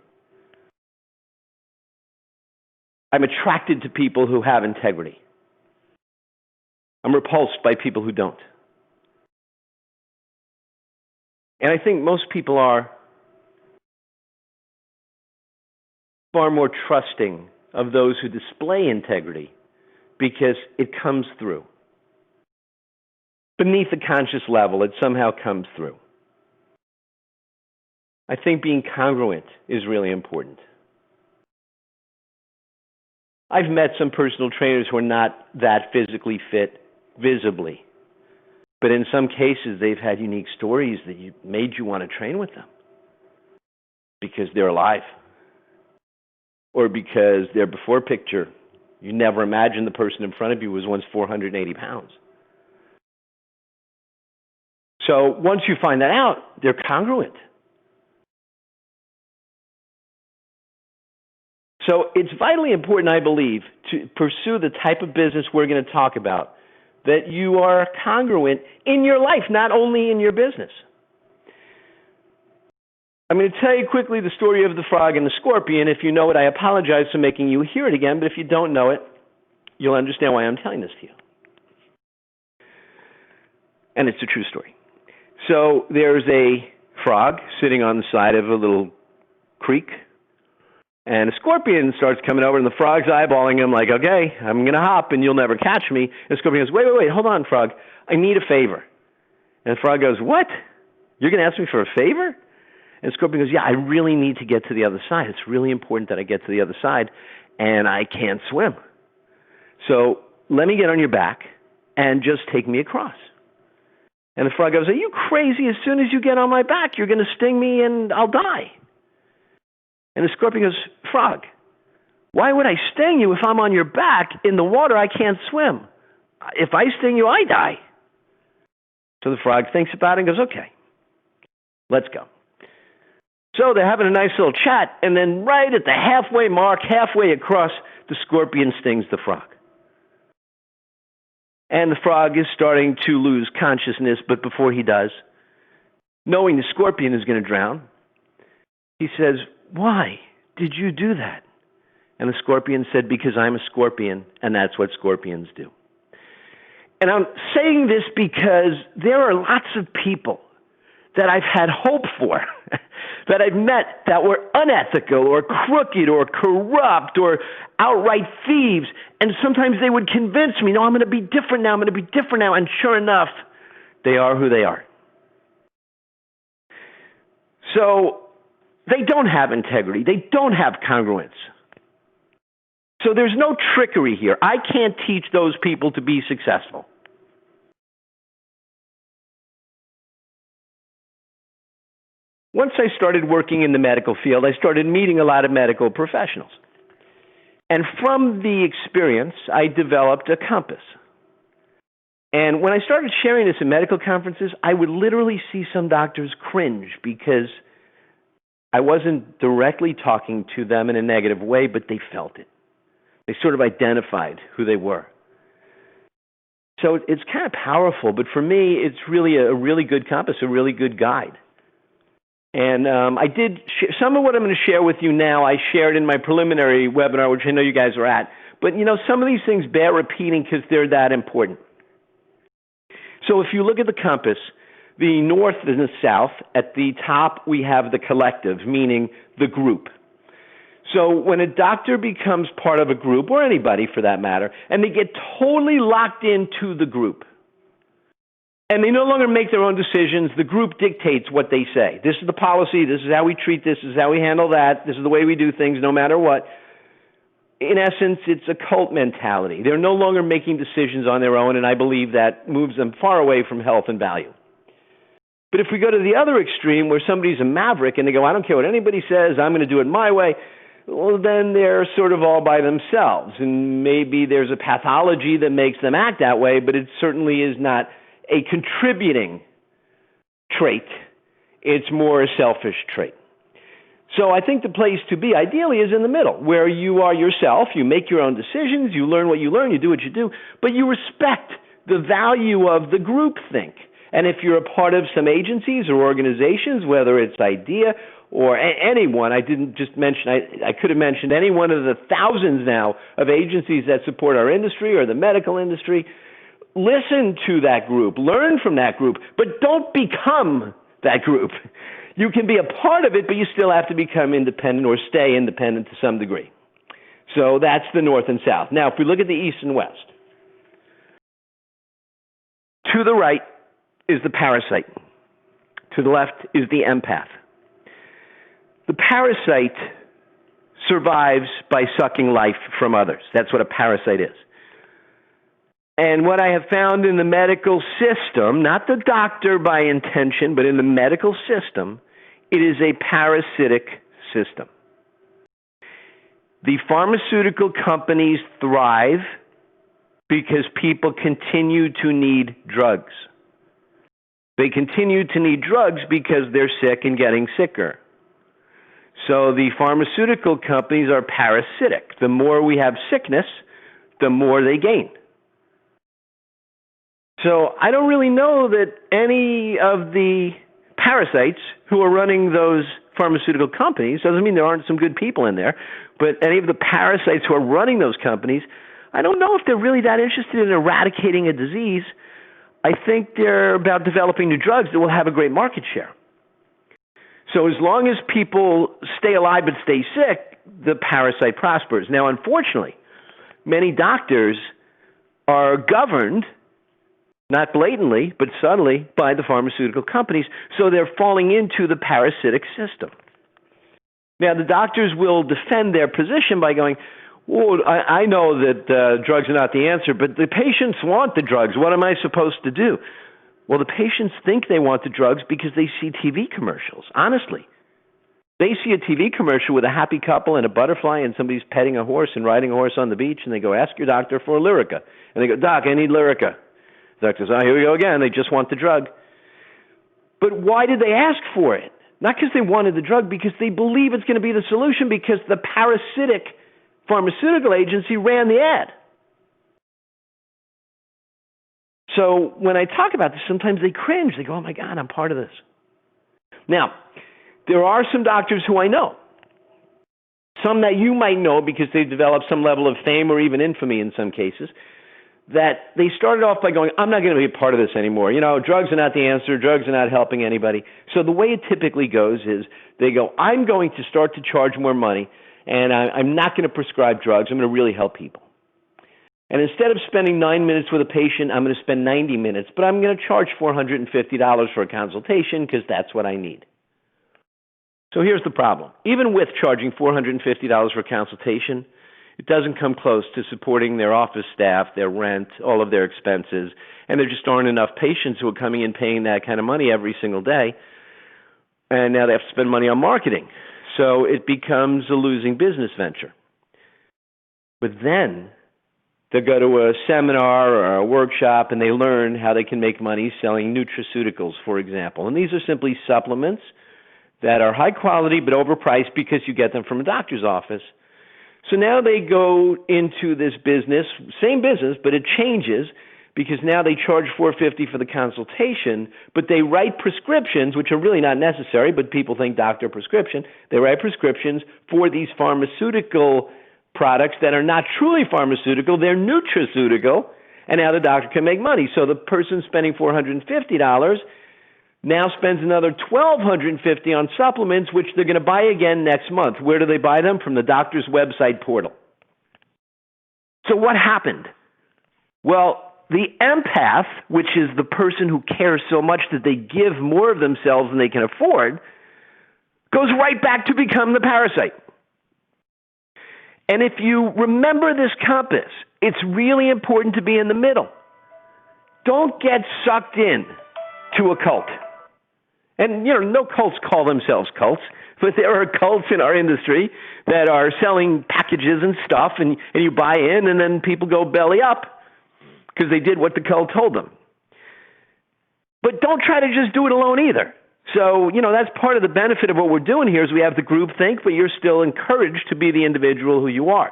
I'm attracted to people who have integrity. I'm repulsed by people who don't. And I think most people are far more trusting of those who display integrity because it comes through. Beneath the conscious level, it somehow comes through. I think being congruent is really important. I've met some personal trainers who are not that physically fit visibly, but in some cases they've had unique stories that made you want to train with them because they're alive or because their before picture, you never imagined the person in front of you was once 480 pounds. So once you find that out, they're congruent. So it's vitally important, I believe, to pursue the type of business we're going to talk about, that you are congruent in your life, not only in your business. I'm going to tell you quickly the story of the frog and the scorpion. If you know it, I apologize for making you hear it again, but if you don't know it, you'll understand why I'm telling this to you. And it's a true story. So there's a frog sitting on the side of a little creek, and a scorpion starts coming over, and the frog's eyeballing him like, okay, I'm going to hop, and you'll never catch me. And the scorpion goes, wait, hold on, frog. I need a favor. And the frog goes, what? You're going to ask me for a favor? And the scorpion goes, yeah, I really need to get to the other side. It's really important that I get to the other side, and I can't swim. So let me get on your back and just take me across. And the frog goes, are you crazy? As soon as you get on my back, you're going to sting me and I'll die. And the scorpion goes, frog, why would I sting you if I'm on your back in the water? I can't swim. If I sting you, I die. So the frog thinks about it and goes, okay, let's go. So they're having a nice little chat, and then right at the halfway mark, halfway across, the scorpion stings the frog. And the frog is starting to lose consciousness, but before he does, knowing the scorpion is going to drown, he says, why did you do that? And the scorpion said, because I'm a scorpion, and that's what scorpions do. And I'm saying this because there are lots of people that I've had hope for, that I've met that were unethical or crooked or corrupt or outright thieves. And sometimes they would convince me, no, I'm going to be different now, I'm going to be different now. And sure enough, they are who they are. So they don't have integrity. They don't have congruence. So there's no trickery here. I can't teach those people to be successful. Once I started working in the medical field, I started meeting a lot of medical professionals. And from the experience, I developed a compass. And when I started sharing this at medical conferences, I would literally see some doctors cringe because I wasn't directly talking to them in a negative way, but they felt it. They sort of identified who they were. So it's kind of powerful, but for me, it's really a really good compass, a really good guide. And I did some of what I'm going to share with you now. I shared in my preliminary webinar, which I know you guys are at. But, you know, some of these things bear repeating because they're that important. So if you look at the compass, the north and the south, at the top we have the collective, meaning the group. So when a doctor becomes part of a group, or anybody for that matter, and they get totally locked into the group, and they no longer make their own decisions, the group dictates what they say. This is the policy, this is how we treat this is how we handle that, this is the way we do things no matter what. In essence, it's a cult mentality. They're no longer making decisions on their own, and I believe that moves them far away from health and value. But if we go to the other extreme where somebody's a maverick and they go, I don't care what anybody says, I'm going to do it my way, well, then they're sort of all by themselves. And maybe there's a pathology that makes them act that way, but it certainly is not a contributing trait. It's more a selfish trait. So I think the place to be, ideally, is in the middle, where you are yourself, you make your own decisions, you learn what you learn, you do what you do, but you respect the value of the groupthink. And if you're a part of some agencies or organizations, whether it's IDEA or anyone, I didn't just mention, I could have mentioned any one of the thousands now of agencies that support our industry or the medical industry, listen to that group, learn from that group, but don't become that group. You can be a part of it, but you still have to become independent or stay independent to some degree. So that's the North and South. Now, if we look at the East and West, to the right is the parasite. To the left is the empath. The parasite survives by sucking life from others. That's what a parasite is. And what I have found in the medical system, not the doctor by intention, but in the medical system, it is a parasitic system. The pharmaceutical companies thrive because people continue to need drugs. They continue to need drugs because they're sick and getting sicker. So the pharmaceutical companies are parasitic. The more we have sickness, the more they gain. So I don't really know that any of the parasites who are running those pharmaceutical companies, doesn't mean there aren't some good people in there, but any of the parasites who are running those companies, I don't know if they're really that interested in eradicating a disease. I think they're about developing new drugs that will have a great market share. So as long as people stay alive but stay sick, the parasite prospers. Now, unfortunately, many doctors are governed, not blatantly, but subtly, by the pharmaceutical companies, so they're falling into the parasitic system. Now, the doctors will defend their position by going, well, I know that drugs are not the answer, but the patients want the drugs. What am I supposed to do? Well, the patients think they want the drugs because they see TV commercials, honestly. They see a TV commercial with a happy couple and a butterfly and somebody's petting a horse and riding a horse on the beach, and they go, ask your doctor for Lyrica. And they go, Doc, I need Lyrica. The doctor says, oh, here we go again. They just want the drug. But why did they ask for it? Not because they wanted the drug, because they believe it's going to be the solution because the parasitic pharmaceutical agency ran the ad. So when I talk about this, sometimes they cringe. They go, oh, my God, I'm part of this. Now, there are some doctors who I know, some that you might know because they've developed some level of fame or even infamy in some cases, that they started off by going, I'm not going to be a part of this anymore. You know, drugs are not the answer. Drugs are not helping anybody. So the way it typically goes is they go, I'm going to start to charge more money, and I'm not going to prescribe drugs. I'm going to really help people. And instead of spending 9 minutes with a patient, I'm going to spend 90 minutes, but I'm going to charge $450 for a consultation because that's what I need. So here's the problem. Even with charging $450 for a consultation, it doesn't come close to supporting their office staff, their rent, all of their expenses, and there just aren't enough patients who are coming in paying that kind of money every single day, and now they have to spend money on marketing. So it becomes a losing business venture. But then they go to a seminar or a workshop and they learn how they can make money selling nutraceuticals, for example. And these are simply supplements that are high quality but overpriced because you get them from a doctor's office. So now they go into this business, same business, but it changes because now they charge $450 for the consultation, but they write prescriptions, which are really not necessary, but people think doctor prescription. They write prescriptions for these pharmaceutical products that are not truly pharmaceutical, they're nutraceutical, and now the doctor can make money. So the person spending $450 now spends another $1,250 on supplements, which they're going to buy again next month. Where do they buy them? From the doctor's website portal. So what happened? Well, the empath, which is the person who cares so much that they give more of themselves than they can afford, goes right back to become the parasite. And if you remember this compass, it's really important to be in the middle. Don't get sucked in to a cult. And, you know, no cults call themselves cults, but there are cults in our industry that are selling packages and stuff, and you buy in, and then people go belly up because they did what the cult told them. But don't try to just do it alone either. So, that's part of the benefit of what we're doing here is we have the group think, but you're still encouraged to be the individual who you are.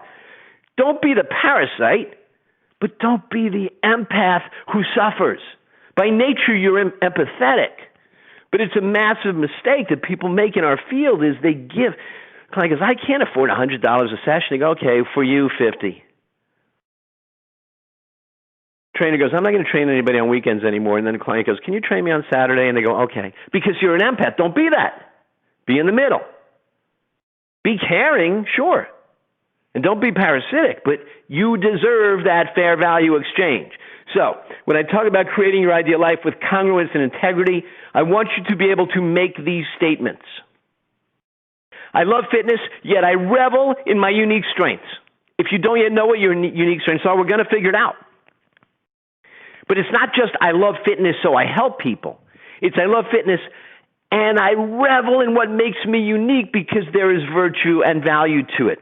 Don't be the parasite, but don't be the empath who suffers. By nature, you're empathetic. But it's a massive mistake that people make in our field is they give. Client goes, I can't afford $100 a session. They go, okay, for you, $50. Trainer goes, I'm not going to train anybody on weekends anymore. And then the client goes, can you train me on Saturday? And they go, okay. Because you're an empath. Don't be that. Be in the middle. Be caring, sure. And don't be parasitic, but you deserve that fair value exchange. So when I talk about creating your ideal life with congruence and integrity, I want you to be able to make these statements. I love fitness, yet I revel in my unique strengths. If you don't yet know what your unique strengths are, we're going to figure it out. But it's not just I love fitness so I help people. It's I love fitness and I revel in what makes me unique because there is virtue and value to it.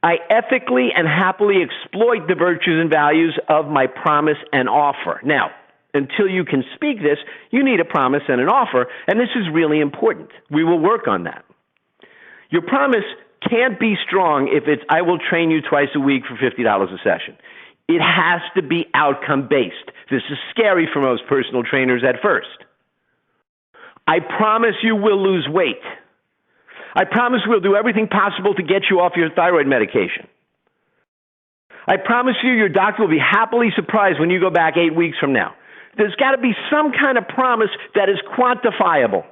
I ethically and happily exploit the virtues and values of my promise and offer. Now, until you can speak this, you need a promise and an offer, and this is really important. We will work on that. Your promise can't be strong if it's, I will train you twice a week for $50 a session. It has to be outcome-based. This is scary for most personal trainers at first. I promise you will lose weight. I promise we'll do everything possible to get you off your thyroid medication. I promise you your doctor will be happily surprised when you go back 8 weeks from now. There's got to be some kind of promise that is quantifiable.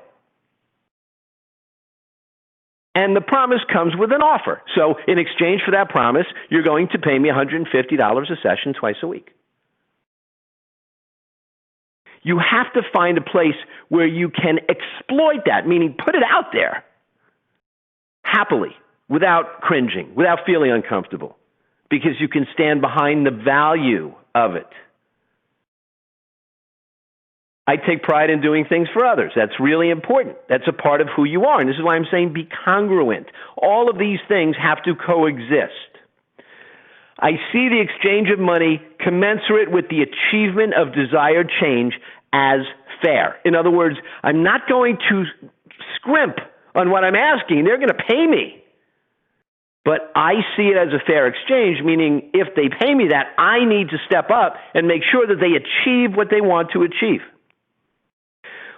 And the promise comes with an offer. So in exchange for that promise, you're going to pay me $150 a session twice a week. You have to find a place where you can exploit that, meaning put it out there happily, without cringing, without feeling uncomfortable, because you can stand behind the value of it. I take pride in doing things for others. That's really important. That's a part of who you are. And this is why I'm saying be congruent. All of these things have to coexist. I see the exchange of money commensurate with the achievement of desired change as fair. In other words, I'm not going to scrimp on what I'm asking. They're going to pay me. But I see it as a fair exchange, meaning if they pay me that, I need to step up and make sure that they achieve what they want to achieve.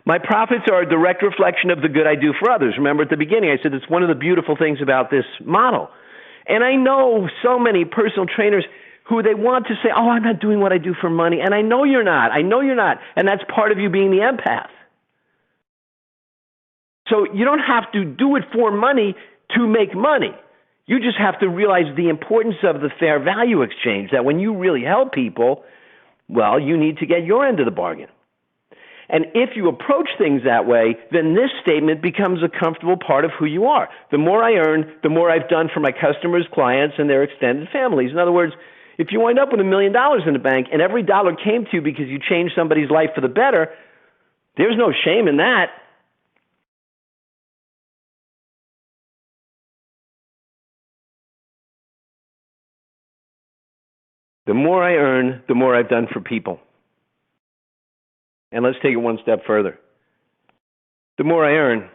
My profits are a direct reflection of the good I do for others. Remember at the beginning, I said it's one of the beautiful things about this model. And I know so many personal trainers who they want to say, oh, I'm not doing what I do for money. And I know you're not. I know you're not. And that's part of you being the empath. So you don't have to do it for money to make money. You just have to realize the importance of the fair value exchange, that when you really help people, well, you need to get your end of the bargain. And if you approach things that way, then this statement becomes a comfortable part of who you are. The more I earn, the more I've done for my customers, clients, and their extended families. In other words, if you wind up with $1 million in the bank and every dollar came to you because you changed somebody's life for the better, there's no shame in that. The more I earn, the more I've done for people. And let's take it one step further. The more I earn,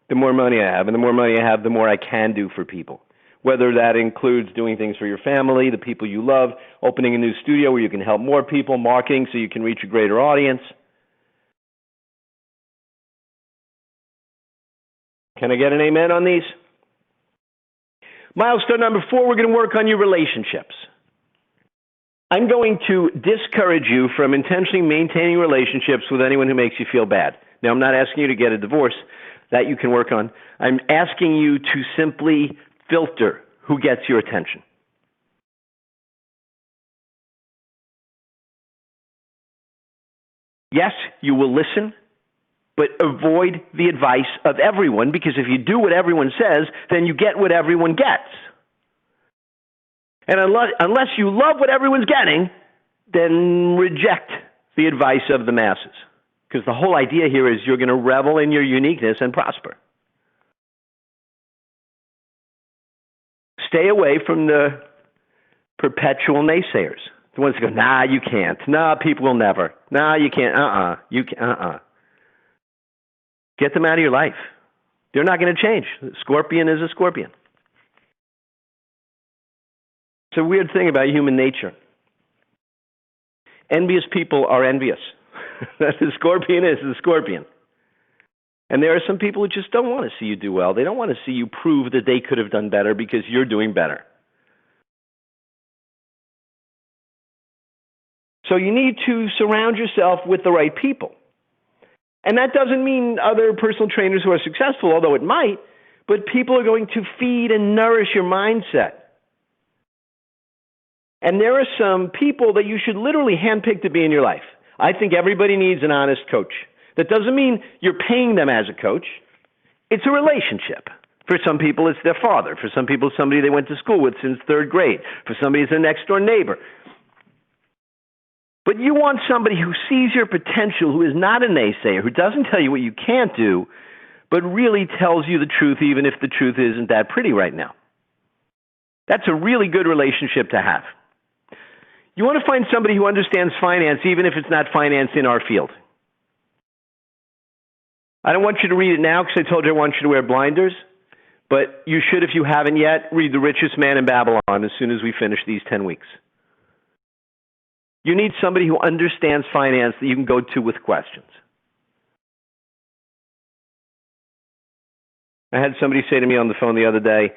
the more money I have. And the more money I have, the more I can do for people. Whether that includes doing things for your family, the people you love, opening a new studio where you can help more people, marketing so you can reach a greater audience. Can I get an amen on these? Milestone number 4, we're going to work on your relationships. I'm going to discourage you from intentionally maintaining relationships with anyone who makes you feel bad. Now, I'm not asking you to get a divorce. That you can work on. I'm asking you to simply filter who gets your attention. Yes, you will listen, but avoid the advice of everyone, because if you do what everyone says, then you get what everyone gets. And unless you love what everyone's getting, then reject the advice of the masses. Because the whole idea here is you're going to revel in your uniqueness and prosper. Stay away from the perpetual naysayers. The ones that go, nah, you can't. Nah, people will never. Nah, you can't. You can't. Get them out of your life. They're not going to change. Scorpion is a scorpion. It's a weird thing about human nature. Envious people are envious. That's the scorpion is the scorpion. And there are some people who just don't want to see you do well. They don't want to see you prove that they could have done better because you're doing better. So you need to surround yourself with the right people. And that doesn't mean other personal trainers who are successful, although it might, but people are going to feed and nourish your mindset. And there are some people that you should literally handpick to be in your life. I think everybody needs an honest coach. That doesn't mean you're paying them as a coach. It's a relationship. For some people, it's their father. For some people, somebody they went to school with since third grade. For somebody, it's their next door neighbor. But you want somebody who sees your potential, who is not a naysayer, who doesn't tell you what you can't do, but really tells you the truth, even if the truth isn't that pretty right now. That's a really good relationship to have. You want to find somebody who understands finance, even if it's not finance in our field. I don't want you to read it now because I told you I want you to wear blinders, but you should, if you haven't yet, read The Richest Man in Babylon as soon as we finish these 10 weeks. You need somebody who understands finance that you can go to with questions. I had somebody say to me on the phone the other day,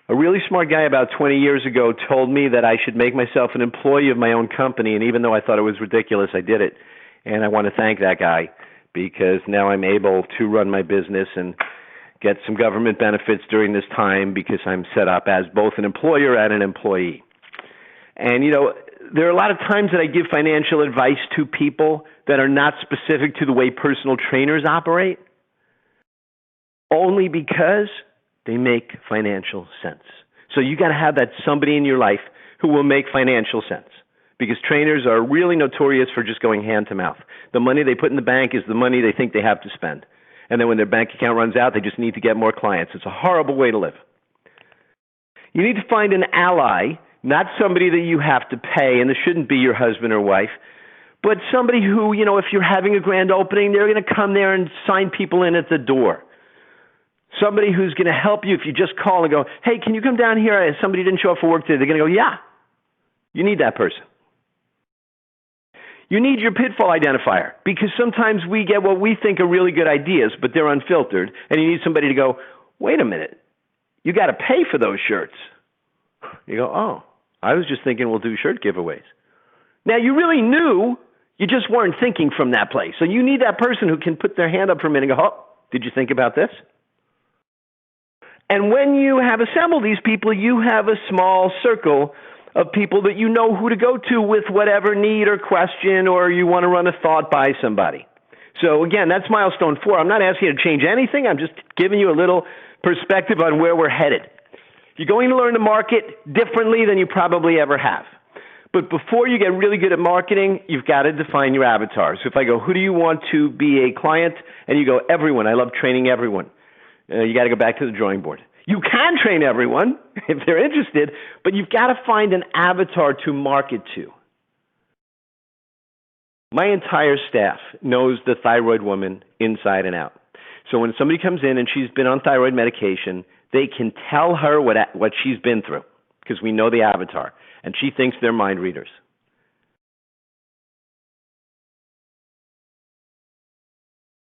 a really smart guy about 20 years ago told me that I should make myself an employee of my own company, and even though I thought it was ridiculous, I did it. And I want to thank that guy because now I'm able to run my business and get some government benefits during this time because I'm set up as both an employer and an employee. And, you know, there are a lot of times that I give financial advice to people that are not specific to the way personal trainers operate, only because they make financial sense. So you got to have that somebody in your life who will make financial sense, because trainers are really notorious for just going hand to mouth. The money they put in the bank is the money they think they have to spend. And then when their bank account runs out, they just need to get more clients. It's a horrible way to live. You need to find an ally, not somebody that you have to pay, and this shouldn't be your husband or wife, but somebody who, you know, if you're having a grand opening, they're going to come there and sign people in at the door. Somebody who's going to help you if you just call and go, hey, can you come down here? Somebody didn't show up for work today. They're going to go, yeah. You need that person. You need your pitfall identifier, because sometimes we get what we think are really good ideas, but they're unfiltered, and you need somebody to go, wait a minute, you got to pay for those shirts. You go, oh, I was just thinking we'll do shirt giveaways. Now, you really knew, you just weren't thinking from that place. So you need that person who can put their hand up for a minute and go, oh, did you think about this? And when you have assembled these people, you have a small circle of people that you know who to go to with whatever need or question, or you want to run a thought by somebody. So again, that's milestone 4. I'm not asking you to change anything. I'm just giving you a little perspective on where we're headed. You're going to learn to market differently than you probably ever have. But before you get really good at marketing, you've got to define your avatar. So if I go, who do you want to be a client? And you go, everyone. I love training everyone. You got to go back to the drawing board. You can train everyone if they're interested, but you've got to find an avatar to market to. My entire staff knows the thyroid woman inside and out. So when somebody comes in and she's been on thyroid medication, they can tell her what she's been through, because we know the avatar, and she thinks they're mind readers.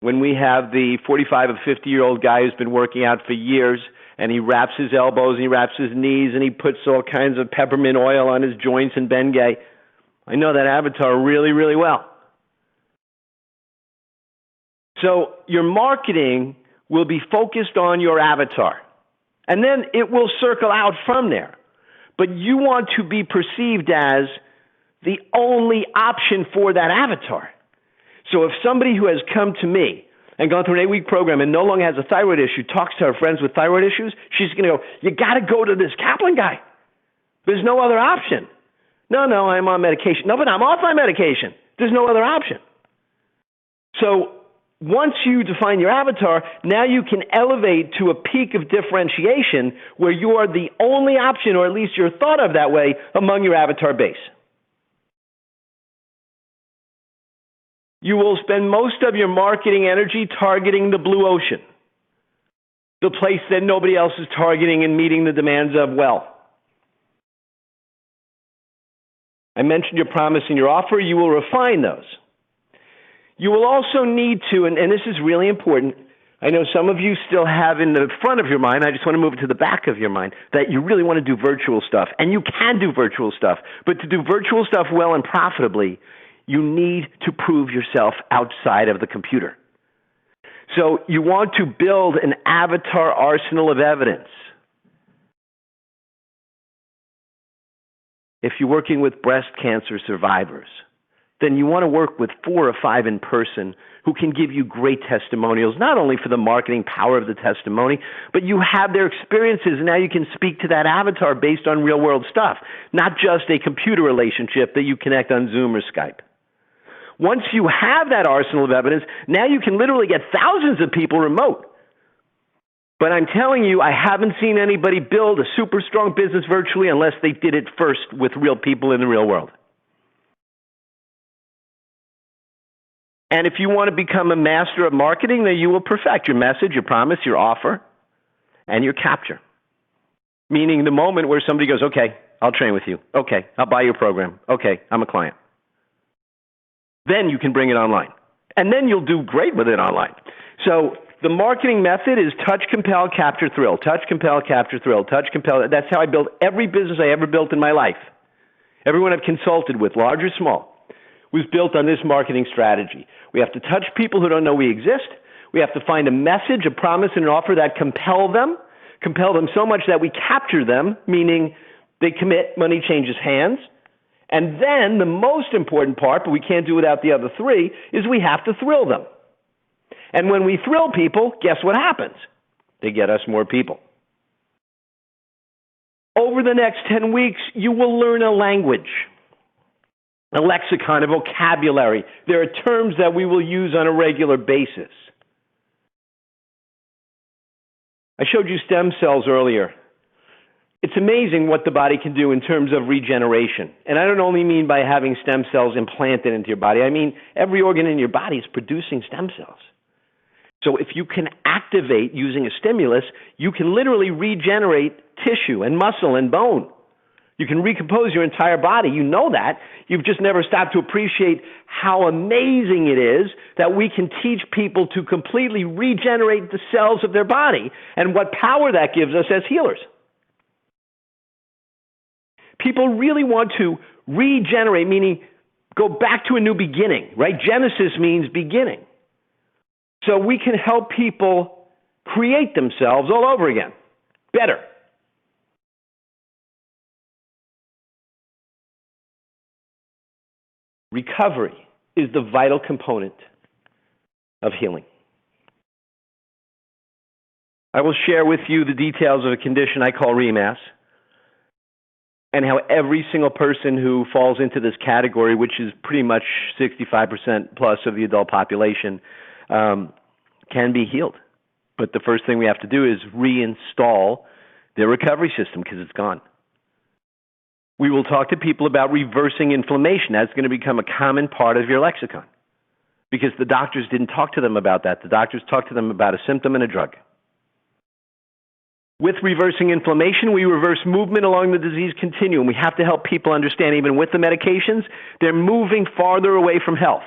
When we have the 45 or 50-year-old guy who's been working out for years, and he wraps his elbows and he wraps his knees and he puts all kinds of peppermint oil on his joints and Bengay, I know that avatar really, really well. So your marketing will be focused on your avatar, and then it will circle out from there. But you want to be perceived as the only option for that avatar. So if somebody who has come to me and gone through an 8-week program and no longer has a thyroid issue talks to her friends with thyroid issues, she's going to go, you got to go to this Kaplan guy. There's no other option. No, I'm on medication. No, but I'm off my medication. There's no other option. So once you define your avatar, now you can elevate to a peak of differentiation where you are the only option, or at least you're thought of that way, among your avatar base. You will spend most of your marketing energy targeting the blue ocean, the place that nobody else is targeting and meeting the demands of well. I mentioned your promise and your offer. You will refine those. You will also need to, and this is really important, I know some of you still have in the front of your mind, I just want to move it to the back of your mind, that you really want to do virtual stuff. And you can do virtual stuff. But to do virtual stuff well and profitably, you need to prove yourself outside of the computer. So you want to build an avatar arsenal of evidence. If you're working with breast cancer survivors, then you want to work with 4 or 5 in person who can give you great testimonials, not only for the marketing power of the testimony, but you have their experiences, and now you can speak to that avatar based on real-world stuff, not just a computer relationship that you connect on Zoom or Skype. Once you have that arsenal of evidence, now you can literally get thousands of people remote. But I'm telling you, I haven't seen anybody build a super strong business virtually unless they did it first with real people in the real world. And if you want to become a master of marketing, then you will perfect your message, your promise, your offer, and your capture. Meaning the moment where somebody goes, okay, I'll train with you. Okay, I'll buy your program. Okay, I'm a client. Then you can bring it online. And then you'll do great with it online. So the marketing method is touch, compel, capture, thrill. Touch, compel, capture, thrill. Touch, compel. That's how I built every business I ever built in my life. Everyone I've consulted with, large or small, was built on this marketing strategy. We have to touch people who don't know we exist. We have to find a message, a promise, and an offer that compel them so much that we capture them, meaning they commit, money changes hands. And then the most important part, but we can't do without the other 3, is we have to thrill them. And when we thrill people, guess what happens? They get us more people. Over the next 10 weeks, you will learn a language, a lexicon, a vocabulary. There are terms that we will use on a regular basis. I showed you stem cells earlier. It's amazing what the body can do in terms of regeneration. And I don't only mean by having stem cells implanted into your body. I mean every organ in your body is producing stem cells. So if you can activate using a stimulus, you can literally regenerate tissue and muscle and bone. You can recompose your entire body. You know that. You've just never stopped to appreciate how amazing it is that we can teach people to completely regenerate the cells of their body and what power that gives us as healers. People really want to regenerate, meaning go back to a new beginning, right? Genesis means beginning. So we can help people create themselves all over again, better. Recovery is the vital component of healing. I will share with you the details of a condition I call REMAS, and how every single person who falls into this category, which is pretty much 65% plus of the adult population, can be healed. But the first thing we have to do is reinstall their recovery system because it's gone. We will talk to people about reversing inflammation. That's going to become a common part of your lexicon because the doctors didn't talk to them about that. The doctors talked to them about a symptom and a drug. With reversing inflammation, we reverse movement along the disease continuum. We have to help people understand, even with the medications, they're moving farther away from health.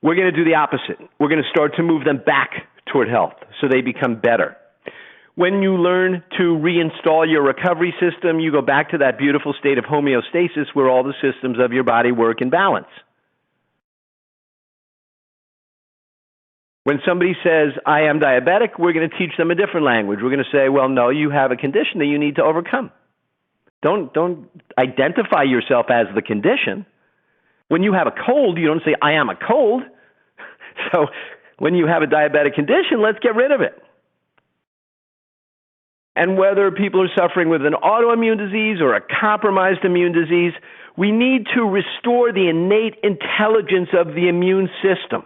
We're going to do the opposite. We're going to start to move them back toward health so they become better. When you learn to reinstall your recovery system, you go back to that beautiful state of homeostasis where all the systems of your body work in balance. When somebody says, I am diabetic, we're going to teach them a different language. We're going to say, well, no, you have a condition that you need to overcome. Don't identify yourself as the condition. When you have a cold, you don't say, I am a cold. So when you have a diabetic condition, let's get rid of it. And whether people are suffering with an autoimmune disease or a compromised immune disease, we need to restore the innate intelligence of the immune system.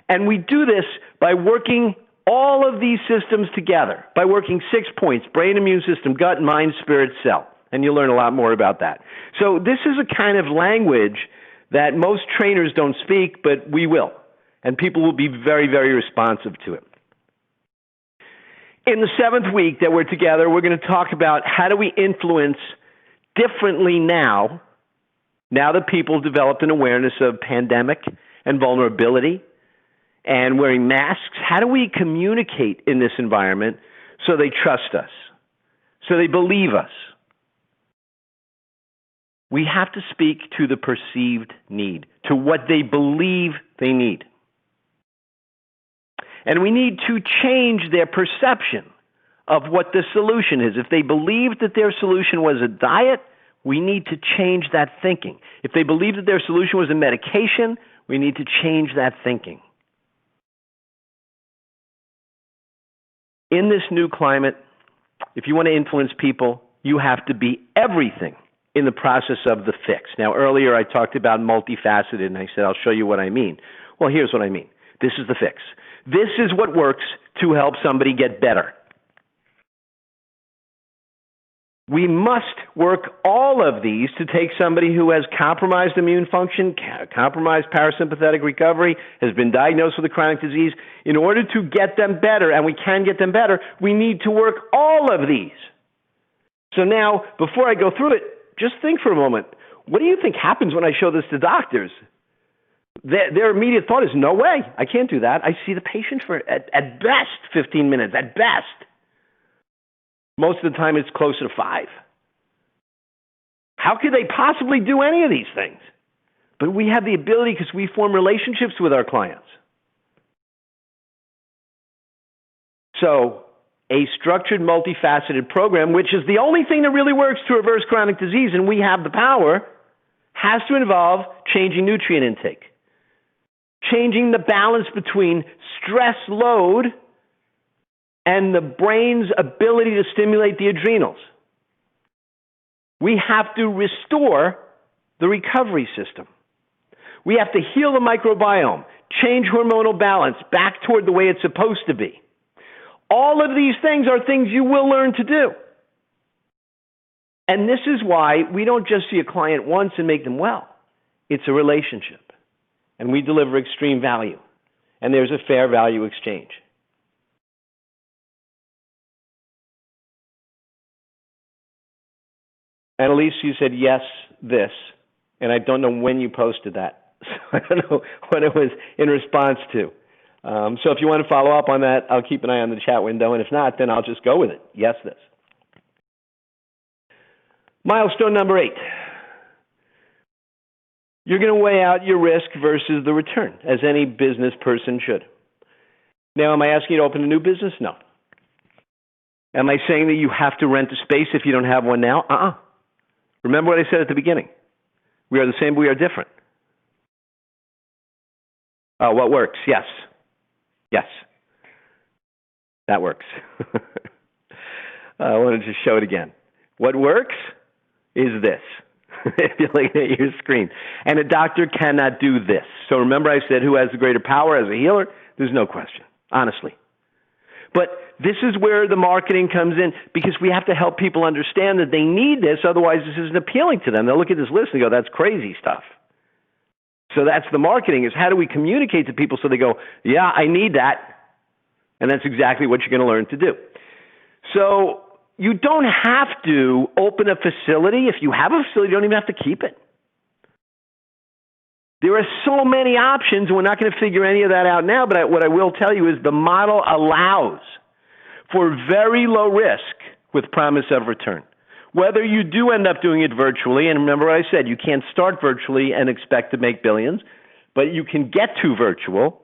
And we do this by working all of these systems together, by working 6 points: brain, immune system, gut, mind, spirit, cell. And you'll learn a lot more about that. So this is a kind of language that most trainers don't speak, but we will. And people will be very, very responsive to it. In the 7th week that we're together, we're going to talk about how do we influence differently now that people developed an awareness of pandemic and vulnerability and wearing masks. How do we communicate in this environment so they trust us, so they believe us? We have to speak to the perceived need, to what they believe they need. And we need to change their perception of what the solution is. If they believed that their solution was a diet, we need to change that thinking. If they believed that their solution was a medication, we need to change that thinking. In this new climate, if you want to influence people, you have to be everything in the process of the fix. Now, earlier I talked about multifaceted, and I said, I'll show you what I mean. Well, here's what I mean. This is the fix. This is what works to help somebody get better. We must work all of these to take somebody who has compromised immune function, compromised parasympathetic recovery, has been diagnosed with a chronic disease. In order to get them better, and we can get them better, we need to work all of these. So now, before I go through it, just think for a moment. What do you think happens when I show this to doctors? Their immediate thought is, no way, I can't do that. I see the patient for, at best, 15 minutes, at best. Most of the time, it's closer to 5. How could they possibly do any of these things? But we have the ability because we form relationships with our clients. So, a structured, multifaceted program, which is the only thing that really works to reverse chronic disease, and we have the power, has to involve changing nutrient intake, changing the balance between stress load and the brain's ability to stimulate the adrenals. We have to restore the recovery system. We have to heal the microbiome, change hormonal balance back toward the way it's supposed to be. All of these things are things you will learn to do. And this is why we don't just see a client once and make them well. It's a relationship. And we deliver extreme value. And there's a fair value exchange. And Elise, you said, yes, this. And I don't know when you posted that. So I don't know what it was in response to. So if you want to follow up on that, I'll keep an eye on the chat window. And if not, then I'll just go with it. Yes, this. Milestone number 8. You're going to weigh out your risk versus the return, as any business person should. Now, am I asking you to open a new business? No. Am I saying that you have to rent a space if you don't have one now? Remember what I said at the beginning. We are the same, but we are different. What works? Yes. Yes. That works. I wanted to show it again. What works is this. If you're looking at your screen. And a doctor cannot do this. So remember I said who has the greater power as a healer? There's no question, honestly. But this is where the marketing comes in, because we have to help people understand that they need this, otherwise this isn't appealing to them. They'll look at this list and go, that's crazy stuff. So that's the marketing, is how do we communicate to people so they go, yeah, I need that. And that's exactly what you're going to learn to do. So you don't have to open a facility. If you have a facility, you don't even have to keep it. There are so many options, and we're not going to figure any of that out now, but what I will tell you is the model allows for very low risk with promise of return. Whether you do end up doing it virtually, and remember what I said, you can't start virtually and expect to make billions, but you can get to virtual,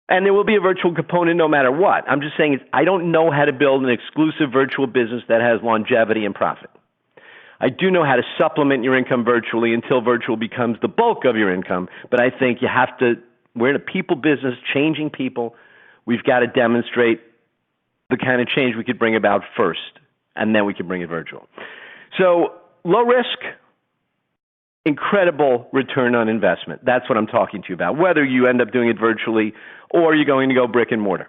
and there will be a virtual component no matter what. I'm just saying I don't know how to build an exclusive virtual business that has longevity and profit. I do know how to supplement your income virtually until virtual becomes the bulk of your income, but I think you have to, we're in a people business, changing people. We've got to demonstrate the kind of change we could bring about first, and then we can bring it virtual. So low risk, incredible return on investment. That's what I'm talking to you about, whether you end up doing it virtually or you're going to go brick and mortar.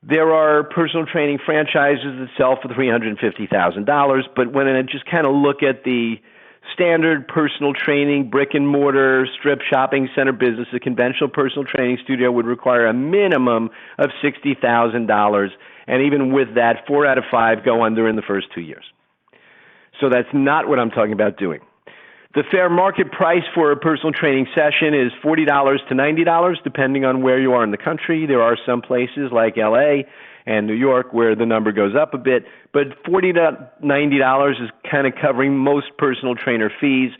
There are personal training franchises that sell for $350,000, but when I just kind of look at the standard personal training, brick and mortar, strip shopping center business, a conventional personal training studio would require a minimum of $60,000. And even with that, 4 out of 5 go under in the first 2 years. So that's not what I'm talking about doing. The fair market price for a personal training session is $40 to $90, depending on where you are in the country. There are some places like LA and New York where the number goes up a bit, but $40 to $90 is kind of covering most personal trainer fees.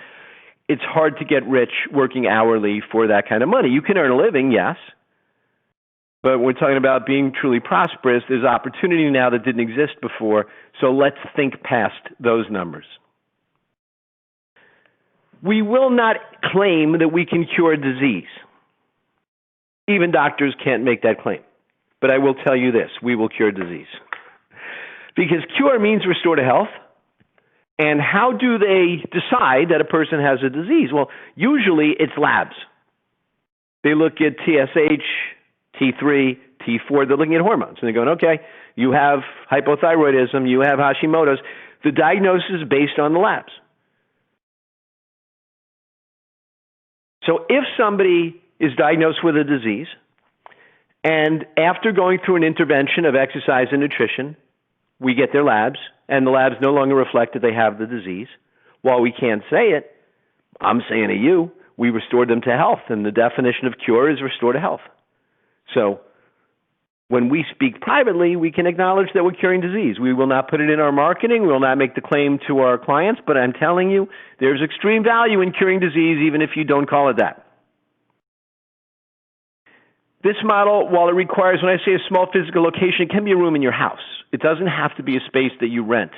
It's hard to get rich working hourly for that kind of money. You can earn a living, yes, but we're talking about being truly prosperous. There's opportunity now that didn't exist before, so let's think past those numbers. We will not claim that we can cure disease. Even doctors can't make that claim. But I will tell you this, we will cure disease. Because cure means restore to health. And how do they decide that a person has a disease? Well, usually it's labs. They look at TSH, T3, T4, they're looking at hormones. And they're going, okay, you have hypothyroidism, you have Hashimoto's. The diagnosis is based on the labs. So if somebody is diagnosed with a disease, and after going through an intervention of exercise and nutrition, we get their labs, and the labs no longer reflect that they have the disease. While we can't say it, I'm saying to you, we restored them to health, and the definition of cure is restore to health. So when we speak privately, we can acknowledge that we're curing disease. We will not put it in our marketing. We will not make the claim to our clients, but I'm telling you, there's extreme value in curing disease, even if you don't call it that. This model, while it requires, when I say a small physical location, it can be a room in your house. It doesn't have to be a space that you rent.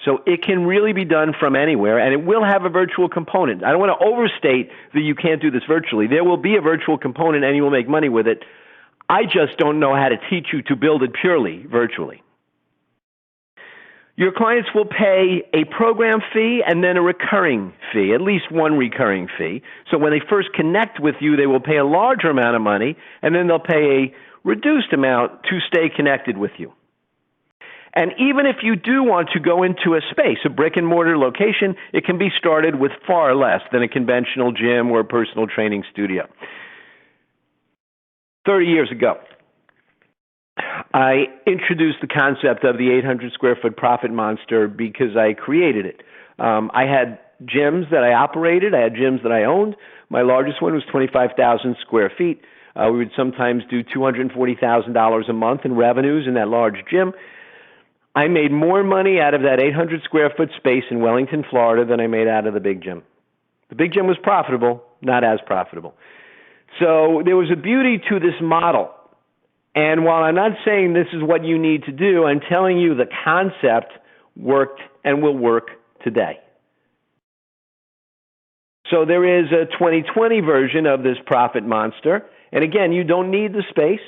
So it can really be done from anywhere, and it will have a virtual component. I don't want to overstate that you can't do this virtually. There will be a virtual component, and you will make money with it. I just don't know how to teach you to build it purely virtually. Your clients will pay a program fee and then a recurring fee, at least one recurring fee. So when they first connect with you, they will pay a larger amount of money, and then they'll pay a reduced amount to stay connected with you. And even if you do want to go into a space, a brick and mortar location, it can be started with far less than a conventional gym or a personal training studio. 30 years ago, I introduced the concept of the 800 square foot profit monster because I created it. I had gyms that I operated. I had gyms that I owned. My largest one was 25,000 square feet. We would sometimes do $240,000 a month in revenues in that large gym. I made more money out of that 800 square foot space in Wellington, Florida than I made out of the big gym. The big gym was profitable, not as profitable. So there was a beauty to this model. And while I'm not saying this is what you need to do, I'm telling you the concept worked and will work today. So there is a 2020 version of this profit monster. And again, you don't need the space,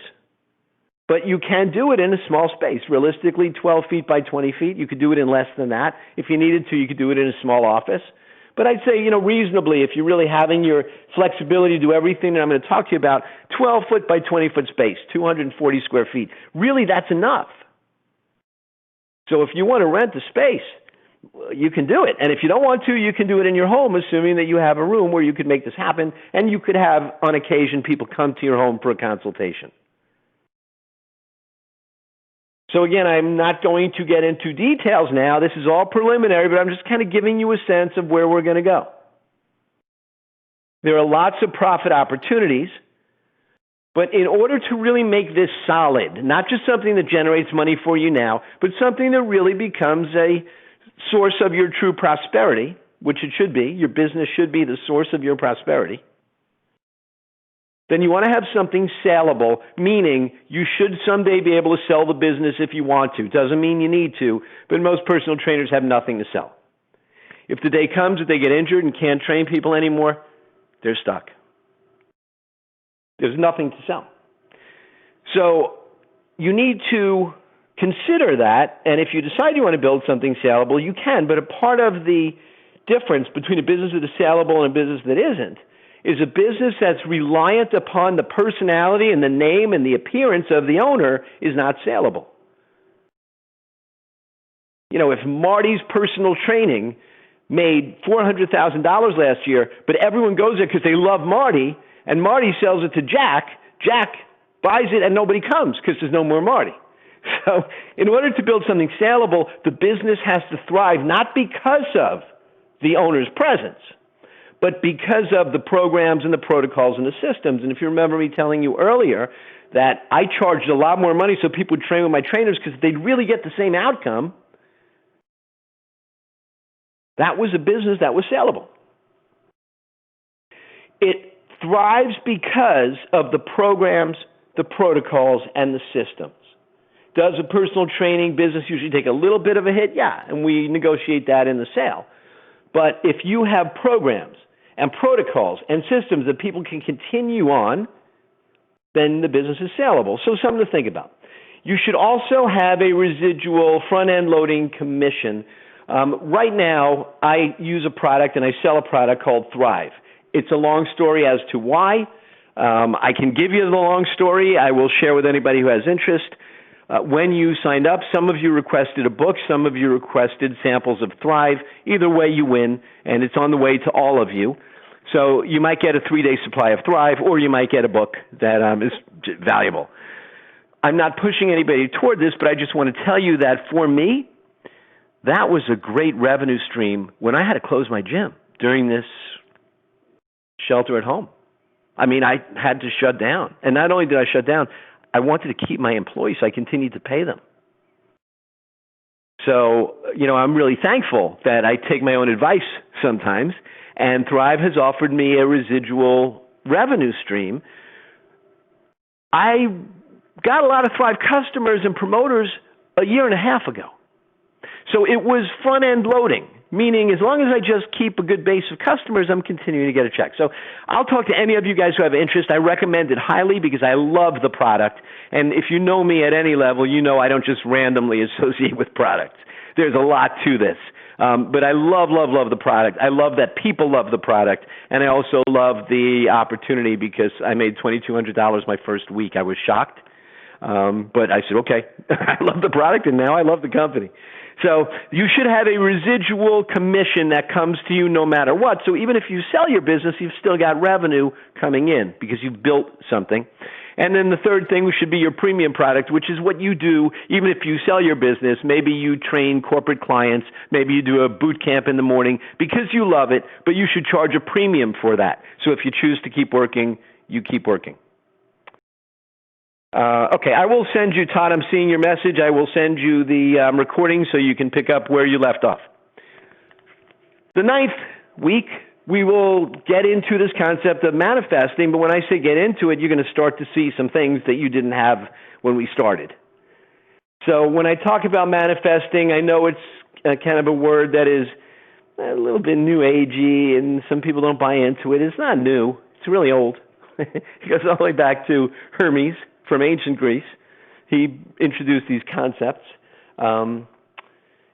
but you can do it in a small space. Realistically, 12 feet by 20 feet. You could do it in less than that. If you needed to, you could do it in a small office. But I'd say, reasonably, if you're really having your flexibility to do everything that I'm going to talk to you about, 12 foot by 20 foot space, 240 square feet. Really, that's enough. So if you want to rent the space, you can do it. And if you don't want to, you can do it in your home, assuming that you have a room where you could make this happen, and you could have, on occasion, people come to your home for a consultation. So again, I'm not going to get into details now. This is all preliminary, but I'm just kind of giving you a sense of where we're going to go. There are lots of profit opportunities, but in order to really make this solid, not just something that generates money for you now, but something that really becomes a source of your true prosperity, which it should be, your business should be the source of your prosperity, then you want to have something saleable, meaning you should someday be able to sell the business if you want to. Doesn't mean you need to, but most personal trainers have nothing to sell. If the day comes that they get injured and can't train people anymore, they're stuck. There's nothing to sell. So you need to consider that, and if you decide you want to build something saleable, you can, but a part of the difference between a business that is saleable and a business that isn't is a business that's reliant upon the personality and the name and the appearance of the owner is not saleable. If Marty's personal training made $400,000 last year, but everyone goes there because they love Marty, and Marty sells it to Jack. Jack buys it, and nobody comes because there's no more Marty. So in order to build something saleable, the business has to thrive, not because of the owner's presence, but because of the programs and the protocols and the systems. And if you remember me telling you earlier that I charged a lot more money so people would train with my trainers because they'd really get the same outcome, that was a business that was saleable. It thrives because of the programs, the protocols, and the systems. Does a personal training business usually take a little bit of a hit? Yeah, and we negotiate that in the sale. But if you have programs and protocols and systems that people can continue on, then the business is saleable. So something to think about. You should also have a residual front-end loading commission. Right now, I use a product and I sell a product called Thrive. It's a long story as to why. I can give you the long story. I will share with anybody who has interest. When you signed up, some of you requested a book, some of you requested samples of Thrive. Either way, you win, and it's on the way to all of you. So you might get a 3-day supply of Thrive, or you might get a book that is valuable. I'm not pushing anybody toward this, but I just want to tell you that for me, that was a great revenue stream when I had to close my gym during this shelter at home. I mean, I had to shut down. And not only did I shut down, I wanted to keep my employees, so I continued to pay them. So, I'm really thankful that I take my own advice sometimes, and Thrive has offered me a residual revenue stream. I got a lot of Thrive customers and promoters a year and a half ago. So it was front-end loading, meaning as long as I just keep a good base of customers, I'm continuing to get a check. So I'll talk to any of you guys who have interest. I recommend it highly because I love the product. And if you know me at any level, you know I don't just randomly associate with products. There's a lot to this. But I love the product. I love that people love the product. And I also love the opportunity because I made $2,200 my first week. I was shocked. But I said, okay, I love the product and now I love the company. So you should have a residual commission that comes to you no matter what. So even if you sell your business, you've still got revenue coming in because you've built something. And then the third thing should be your premium product, which is what you do even if you sell your business. Maybe you train corporate clients. Maybe you do a boot camp in the morning because you love it, but you should charge a premium for that. So if you choose to keep working, you keep working. Okay, I will send you, Todd, I'm seeing your message. I will send you the recording so you can pick up where you left off. The 9th week, we will get into this concept of manifesting, but when I say get into it, you're going to start to see some things that you didn't have when we started. So when I talk about manifesting, I know it's kind of a word that is a little bit new agey, and some people don't buy into it. It's not new. It's really old. It goes all the way back to Hermes from ancient Greece. He introduced these concepts. And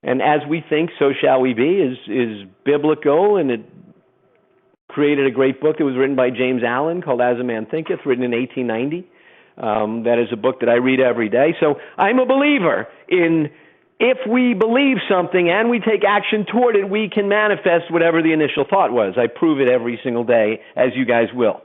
as we think, so shall we be is biblical, and it created a great book that was written by James Allen called As a Man Thinketh, written in 1890. That is a book that I read every day. So I'm a believer in if we believe something and we take action toward it, we can manifest whatever the initial thought was. I prove it every single day, as you guys will.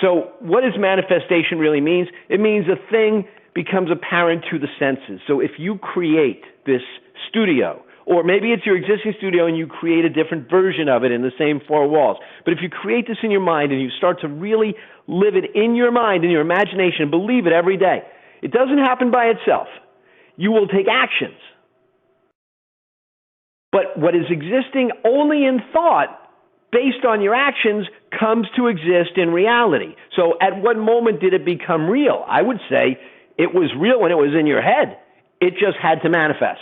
So what does manifestation really mean? It means a thing becomes apparent to the senses. So if you create this studio, or maybe it's your existing studio and you create a different version of it in the same 4 walls, but if you create this in your mind and you start to really live it in your mind, in your imagination, and believe it every day, it doesn't happen by itself. You will take actions. But what is existing only in thought based on your actions comes to exist in reality. So at what moment did it become real? I would say it was real when it was in your head. It just had to manifest.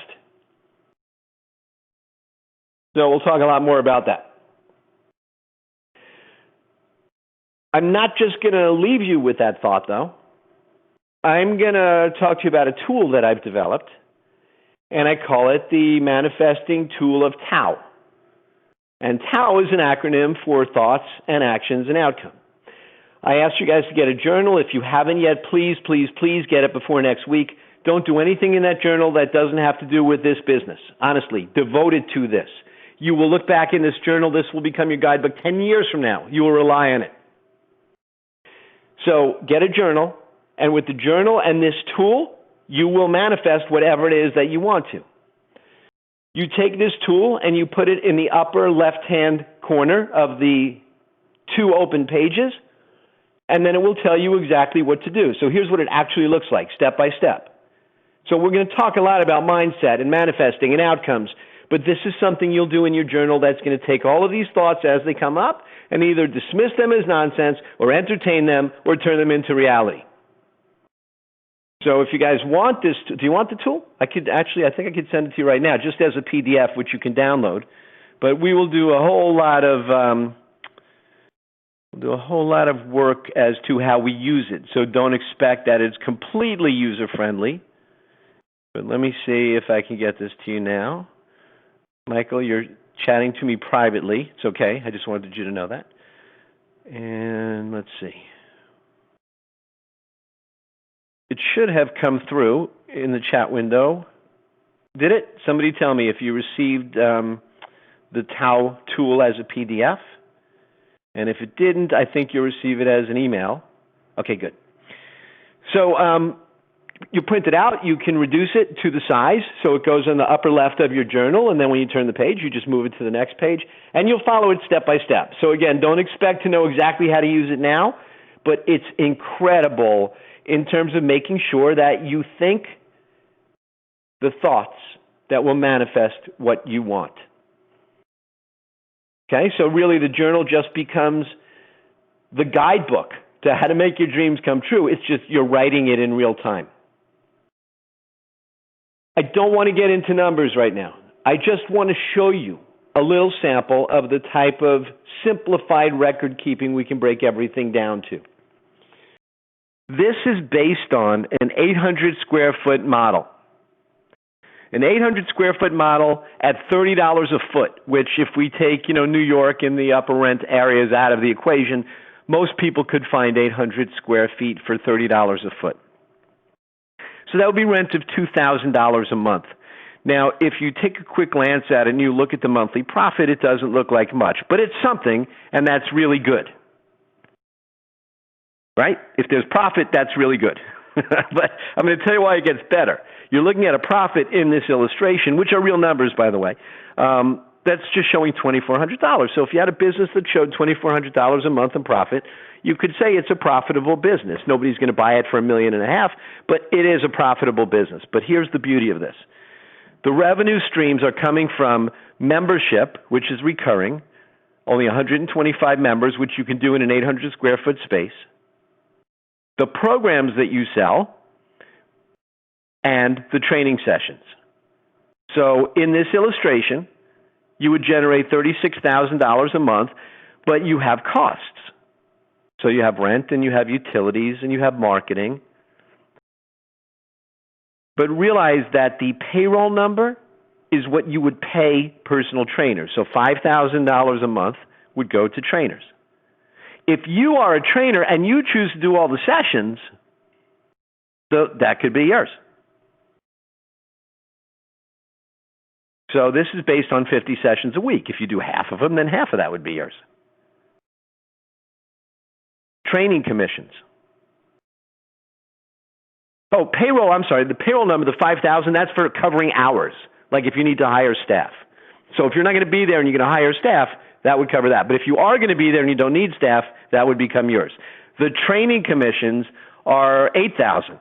So we'll talk a lot more about that. I'm not just going to leave you with that thought, though. I'm going to talk to you about a tool that I've developed, and I call it the Manifesting Tool of T.R.U.E. And T.R.U.E. is an acronym for thoughts and actions and outcome. I asked you guys to get a journal. If you haven't yet, please get it before next week. Don't do anything in that journal that doesn't have to do with this business. Honestly, devote it to this. You will look back in this journal. This will become your guidebook 10 years from now. You will rely on it. So get a journal, and with the journal and this tool, you will manifest whatever it is that you want to. You take this tool and you put it in the upper left-hand corner of the 2 open pages, and then it will tell you exactly what to do. So here's what it actually looks like, step by step. So we're going to talk a lot about mindset and manifesting and outcomes, but this is something you'll do in your journal that's going to take all of these thoughts as they come up and either dismiss them as nonsense or entertain them or turn them into reality. So if you guys want this, do you want the tool? I think I could send it to you right now, just as a PDF, which you can download. But we will do a whole lot of work as to how we use it. So don't expect that it's completely user-friendly. But let me see if I can get this to you now. Michael, you're chatting to me privately. It's okay. I just wanted you to know that. And let's see. It should have come through in the chat window. Did it? Somebody tell me if you received the T.R.U.E tool as a PDF. And if it didn't, I think you'll receive it as an email. Okay, good. So you print it out. You can reduce it to the size, so it goes on the upper left of your journal, and then when you turn the page, you just move it to the next page, and you'll follow it step by step. So again, don't expect to know exactly how to use it now, but it's incredible in terms of making sure that you think the thoughts that will manifest what you want. Okay, so really the journal just becomes the guidebook to how to make your dreams come true. It's just you're writing it in real time. I don't want to get into numbers right now. I just want to show you a little sample of the type of simplified record keeping we can break everything down to. This is based on an 800 square foot model. An 800 square foot model at $30 a foot, which if we take, New York and the upper rent areas out of the equation, most people could find 800 square feet for $30 a foot. So that would be rent of $2,000 a month. Now, if you take a quick glance at it and you look at the monthly profit, it doesn't look like much, but it's something, and that's really good. Right? If there's profit, that's really good. But I'm going to tell you why it gets better. You're looking at a profit in this illustration, which are real numbers, by the way. That's just showing $2,400. So if you had a business that showed $2,400 a month in profit, you could say it's a profitable business. Nobody's going to buy it for $1.5 million, but it is a profitable business. But here's the beauty of this. The revenue streams are coming from membership, which is recurring, only 125 members, which you can do in an 800 square foot space. The programs that you sell, and the training sessions. So in this illustration, you would generate $36,000 a month, but you have costs. So you have rent, and you have utilities, and you have marketing. But realize that the payroll number is what you would pay personal trainers. So $5,000 a month would go to trainers. If you are a trainer and you choose to do all the sessions, that could be yours. So this is based on 50 sessions a week. If you do half of them, then half of that would be yours. Training commissions. Oh, payroll, I'm sorry. The payroll number, the $5,000, that's for covering hours, like if you need to hire staff. So if you're not going to be there and you're going to hire staff, that would cover that. But if you are going to be there and you don't need staff, that would become yours. The training commissions are $8,000.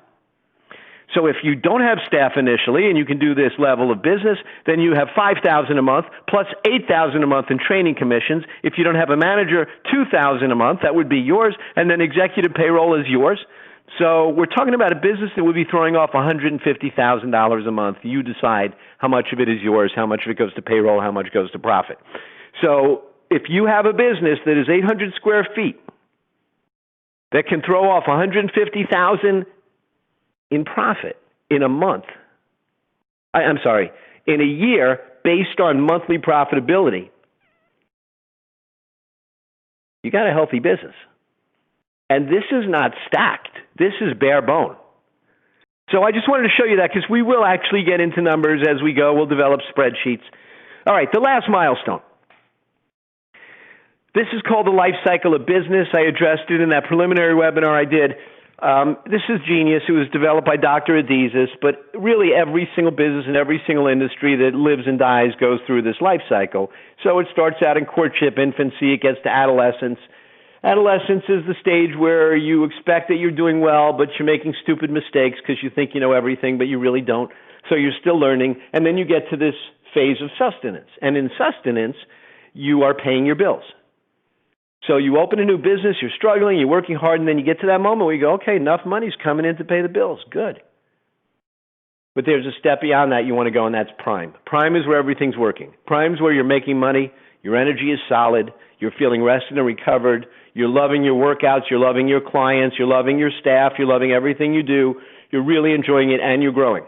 So if you don't have staff initially and you can do this level of business, then you have $5,000 a month plus $8,000 a month in training commissions. If you don't have a manager, $2,000 a month, that would be yours, and then executive payroll is yours. So we're talking about a business that would be throwing off $150,000 a month. You decide how much of it is yours, how much of it goes to payroll, how much goes to profit. So if you have a business that is 800 square feet that can throw off $150,000 in profit in a month, in a year based on monthly profitability, you got a healthy business. And this is not stacked. This is bare bone. So I just wanted to show you that because we will actually get into numbers as we go. We'll develop spreadsheets. All right, the last milestone. This is called the life cycle of business. I addressed it in that preliminary webinar I did. This is genius. It was developed by Dr. Adizes, but really every single business and every single industry that lives and dies goes through this life cycle. So it starts out in courtship, infancy, it gets to adolescence. Adolescence is the stage where you expect that you're doing well, but you're making stupid mistakes because you think you know everything, but you really don't. So you're still learning. And then you get to this phase of sustenance. And in sustenance, you are paying your bills. So you open a new business, you're struggling, you're working hard, and then you get to that moment where you go, okay, enough money's coming in to pay the bills. Good. But there's a step beyond that you want to go, and that's prime. Prime is where everything's working. Prime is where you're making money, your energy is solid, you're feeling rested and recovered, you're loving your workouts, you're loving your clients, you're loving your staff, you're loving everything you do, you're really enjoying it, and you're growing.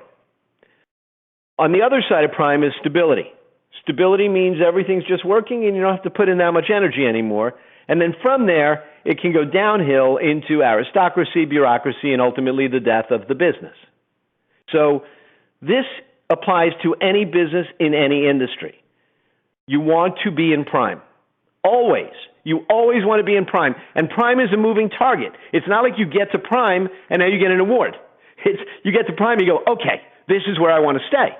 On the other side of prime is stability. Stability means everything's just working and you don't have to put in that much energy anymore. And then from there, it can go downhill into aristocracy, bureaucracy, and ultimately the death of the business. So this applies to any business in any industry. You want to be in prime. Always. You always want to be in prime. And prime is a moving target. It's not like you get to prime and now you get an award. You get to prime and you go, okay, this is where I want to stay.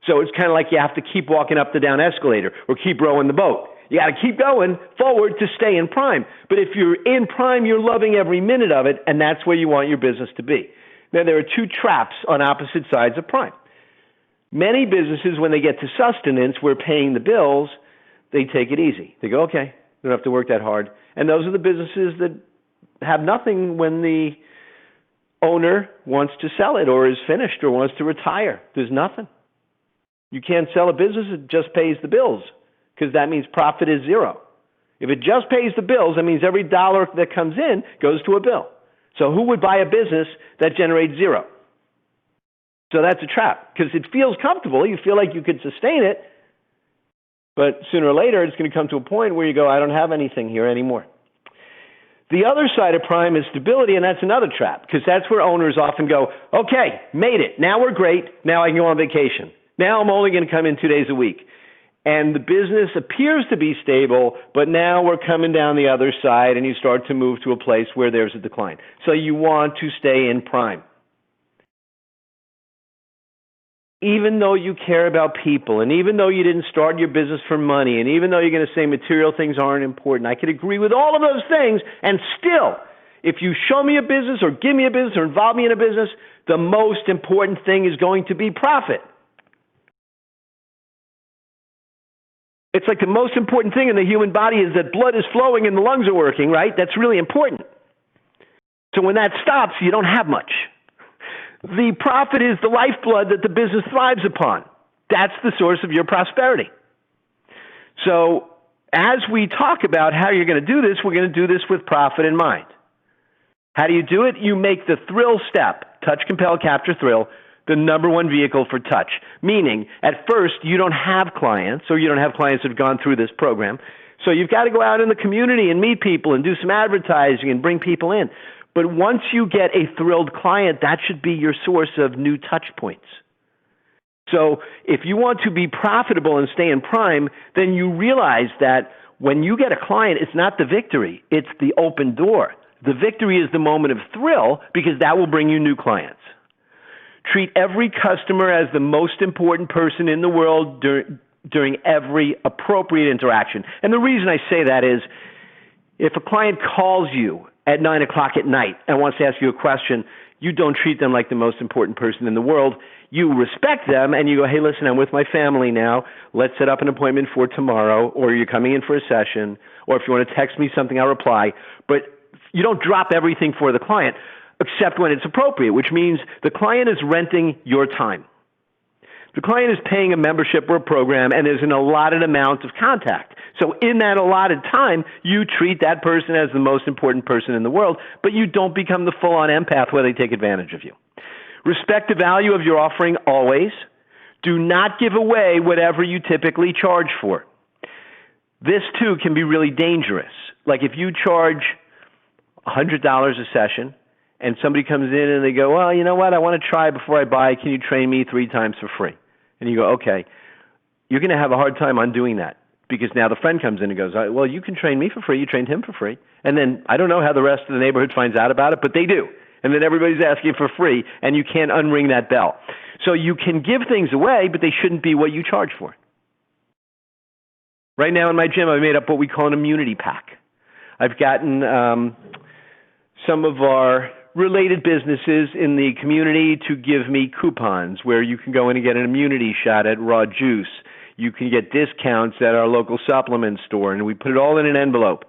So it's kind of like you have to keep walking up the down escalator or keep rowing the boat. You got to keep going forward to stay in prime. But if you're in prime, you're loving every minute of it, and that's where you want your business to be. Now, there are two traps on opposite sides of prime. Many businesses, when they get to sustenance, where paying the bills, they take it easy. They go, okay, don't have to work that hard. And those are the businesses that have nothing when the owner wants to sell it or is finished or wants to retire. There's nothing. You can't sell a business that just pays the bills, because that means profit is zero. If it just pays the bills, that means every dollar that comes in goes to a bill. So who would buy a business that generates zero? So that's a trap, because it feels comfortable. You feel like you could sustain it, but sooner or later it's going to come to a point where you go, I don't have anything here anymore. The other side of prime is stability, and that's another trap, because that's where owners often go, okay, made it. Now we're great. Now I can go on vacation. Now I'm only going to come in 2 days a week. And the business appears to be stable, but now we're coming down the other side and you start to move to a place where there's a decline. So you want to stay in prime. Even though you care about people, and even though you didn't start your business for money, and even though you're going to say material things aren't important, I could agree with all of those things, and still, if you show me a business or give me a business or involve me in a business, the most important thing is going to be profit. It's like the most important thing in the human body is that blood is flowing and the lungs are working, right? That's really important. So when that stops, you don't have much. The profit is the lifeblood that the business thrives upon. That's the source of your prosperity. So as we talk about how you're going to do this, we're going to do this with profit in mind. How do you do it? You make the thrill step, touch, compel, capture, thrill, the number one vehicle for touch. Meaning, at first, you don't have clients, or you don't have clients that have gone through this program. So you've got to go out in the community and meet people and do some advertising and bring people in. But once you get a thrilled client, that should be your source of new touch points. So if you want to be profitable and stay in prime, then you realize that when you get a client, it's not the victory, it's the open door. The victory is the moment of thrill, because that will bring you new clients. Treat every customer as the most important person in the world during every appropriate interaction. And the reason I say that is, if a client calls you at 9 o'clock at night and wants to ask you a question, you don't treat them like the most important person in the world. You respect them and you go, hey, listen, I'm with my family now. Let's set up an appointment for tomorrow, or you're coming in for a session, or if you want to text me something, I'll reply. But you don't drop everything for the client, except when it's appropriate, which means the client is renting your time. The client is paying a membership or a program, and there's an allotted amount of contact. So in that allotted time, you treat that person as the most important person in the world, but you don't become the full-on empath where they take advantage of you. Respect the value of your offering always. Do not give away whatever you typically charge for. This, too, can be really dangerous. Like if you charge $100 a session, and somebody comes in and they go, well, you know what, I want to try before I buy. Can you train me 3 times for free? And you go, okay. you're going to have a hard time undoing that, because now the friend comes in and goes, well, you can train me for free. You trained him for free. And then I don't know how the rest of the neighborhood finds out about it, but they do. And then everybody's asking for free, and you can't unring that bell. So you can give things away, but they shouldn't be what you charge for. Right now in my gym, I've made up what we call an immunity pack. I've gotten some of our related businesses in the community to give me coupons where you can go in and get an immunity shot at Raw Juice. You can get discounts at our local supplement store, and we put it all in an envelope.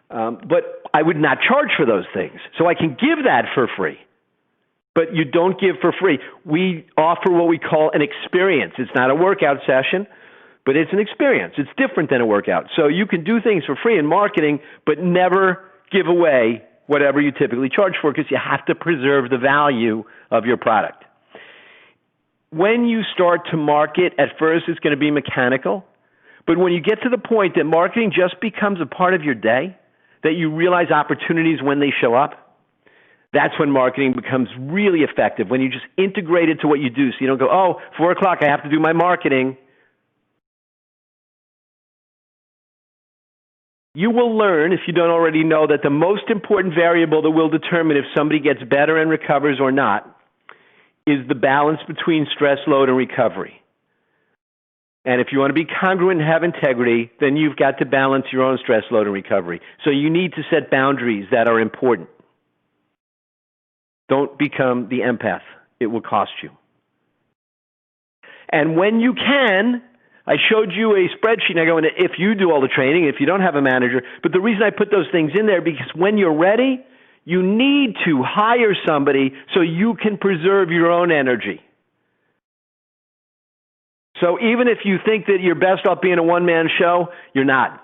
But I would not charge for those things. So I can give that for free. But you don't give for free. We offer what we call an experience. It's not a workout session, but it's an experience. It's different than a workout. So you can do things for free in marketing, but never give away whatever you typically charge for, because you have to preserve the value of your product. When you start to market, at first it's going to be mechanical. But when you get to the point that marketing just becomes a part of your day, that you realize opportunities when they show up, that's when marketing becomes really effective, when you just integrate it to what you do. So you don't go, 4 o'clock, I have to do my marketing. You will learn, if you don't already know, that the most important variable that will determine if somebody gets better and recovers or not is the balance between stress load and recovery. And if you want to be congruent and have integrity, then you've got to balance your own stress load and recovery. So you need to set boundaries that are important. Don't become the empath. It will cost you. And when you can, I showed you a spreadsheet, and I go, if you do all the training, if you don't have a manager, but the reason I put those things in there, because when you're ready, you need to hire somebody so you can preserve your own energy. So even if you think that you're best off being a one-man show, you're not.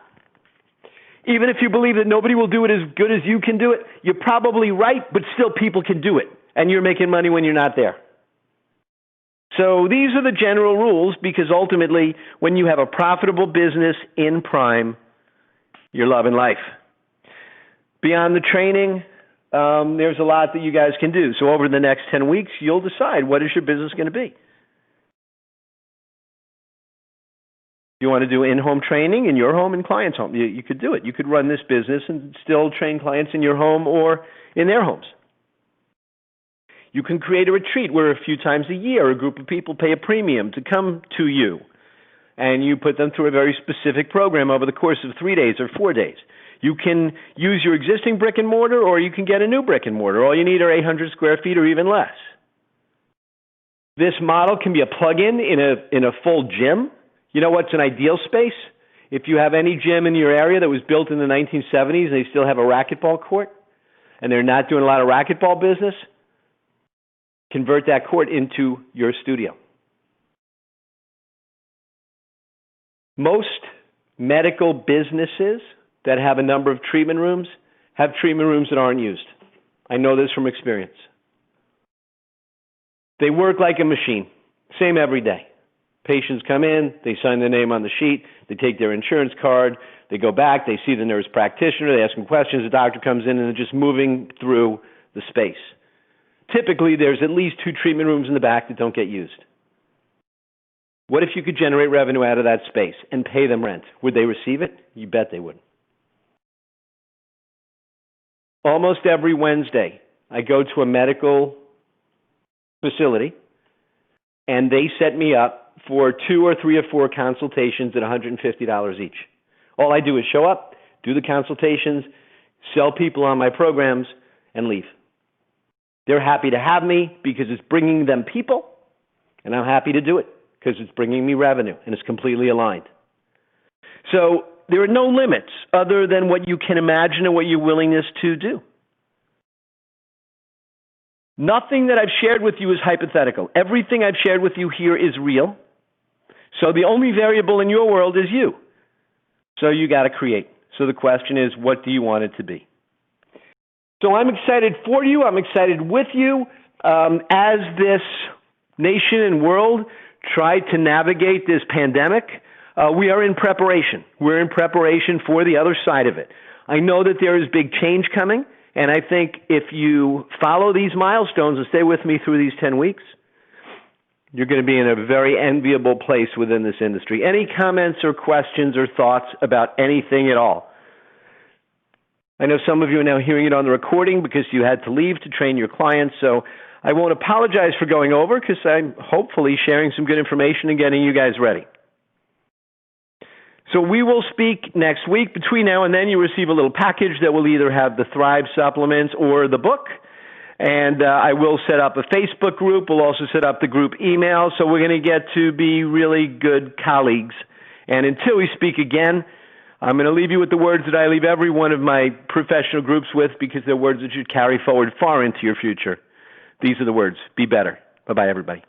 Even if you believe that nobody will do it as good as you can do it, you're probably right, but still people can do it, and you're making money when you're not there. So these are the general rules, because ultimately, when you have a profitable business in prime, you're loving life. Beyond the training, there's a lot that you guys can do. So over the next 10 weeks, you'll decide, what is your business going to be? You want to do in-home training in your home and clients' home, you could do it. You could run this business and still train clients in your home or in their homes. You can create a retreat where a few times a year a group of people pay a premium to come to you, and you put them through a very specific program over the course of 3 days or 4 days. You can use your existing brick and mortar, or you can get a new brick and mortar. All you need are 800 square feet or even less. This model can be a plug-in in a full gym. You know what's an ideal space? If you have any gym in your area that was built in the 1970s and they still have a racquetball court, and they're not doing a lot of racquetball business, convert that court into your studio. Most medical businesses that have a number of treatment rooms have treatment rooms that aren't used. I know this from experience. They work like a machine, same every day. Patients come in, they sign their name on the sheet, they take their insurance card, they go back, they see the nurse practitioner, they ask them questions, the doctor comes in, and they're just moving through the space. Typically, there's at least 2 treatment rooms in the back that don't get used. What if you could generate revenue out of that space and pay them rent? Would they receive it? You bet they would. Almost every Wednesday, I go to a medical facility, and they set me up for 2 or 3 or 4 consultations at $150 each. All I do is show up, do the consultations, sell people on my programs, and leave. They're happy to have me because it's bringing them people, and I'm happy to do it because it's bringing me revenue, and it's completely aligned. So there are no limits other than what you can imagine and what your willingness to do. Nothing that I've shared with you is hypothetical. Everything I've shared with you here is real. So the only variable in your world is you. So you got to create. So the question is, what do you want it to be? So I'm excited for you. I'm excited with you as this nation and world try to navigate this pandemic. We are in preparation. We're in preparation for the other side of it. I know that there is big change coming, and I think if you follow these milestones and stay with me through these 10 weeks, You're going to be in a very enviable place within this industry. Any comments or questions or thoughts about anything at all? I know some of you are now hearing it on the recording because you had to leave to train your clients, so I won't apologize for going over because I'm hopefully sharing some good information and getting you guys ready. So we will speak next week. Between now and then, you receive a little package that will either have the Thrive supplements or the book. And I will set up a Facebook group. We'll also set up the group email. So we're going to get to be really good colleagues. And until we speak again, I'm going to leave you with the words that I leave every one of my professional groups with because they're words that you carry forward far into your future. These are the words. Be better. Bye-bye, everybody.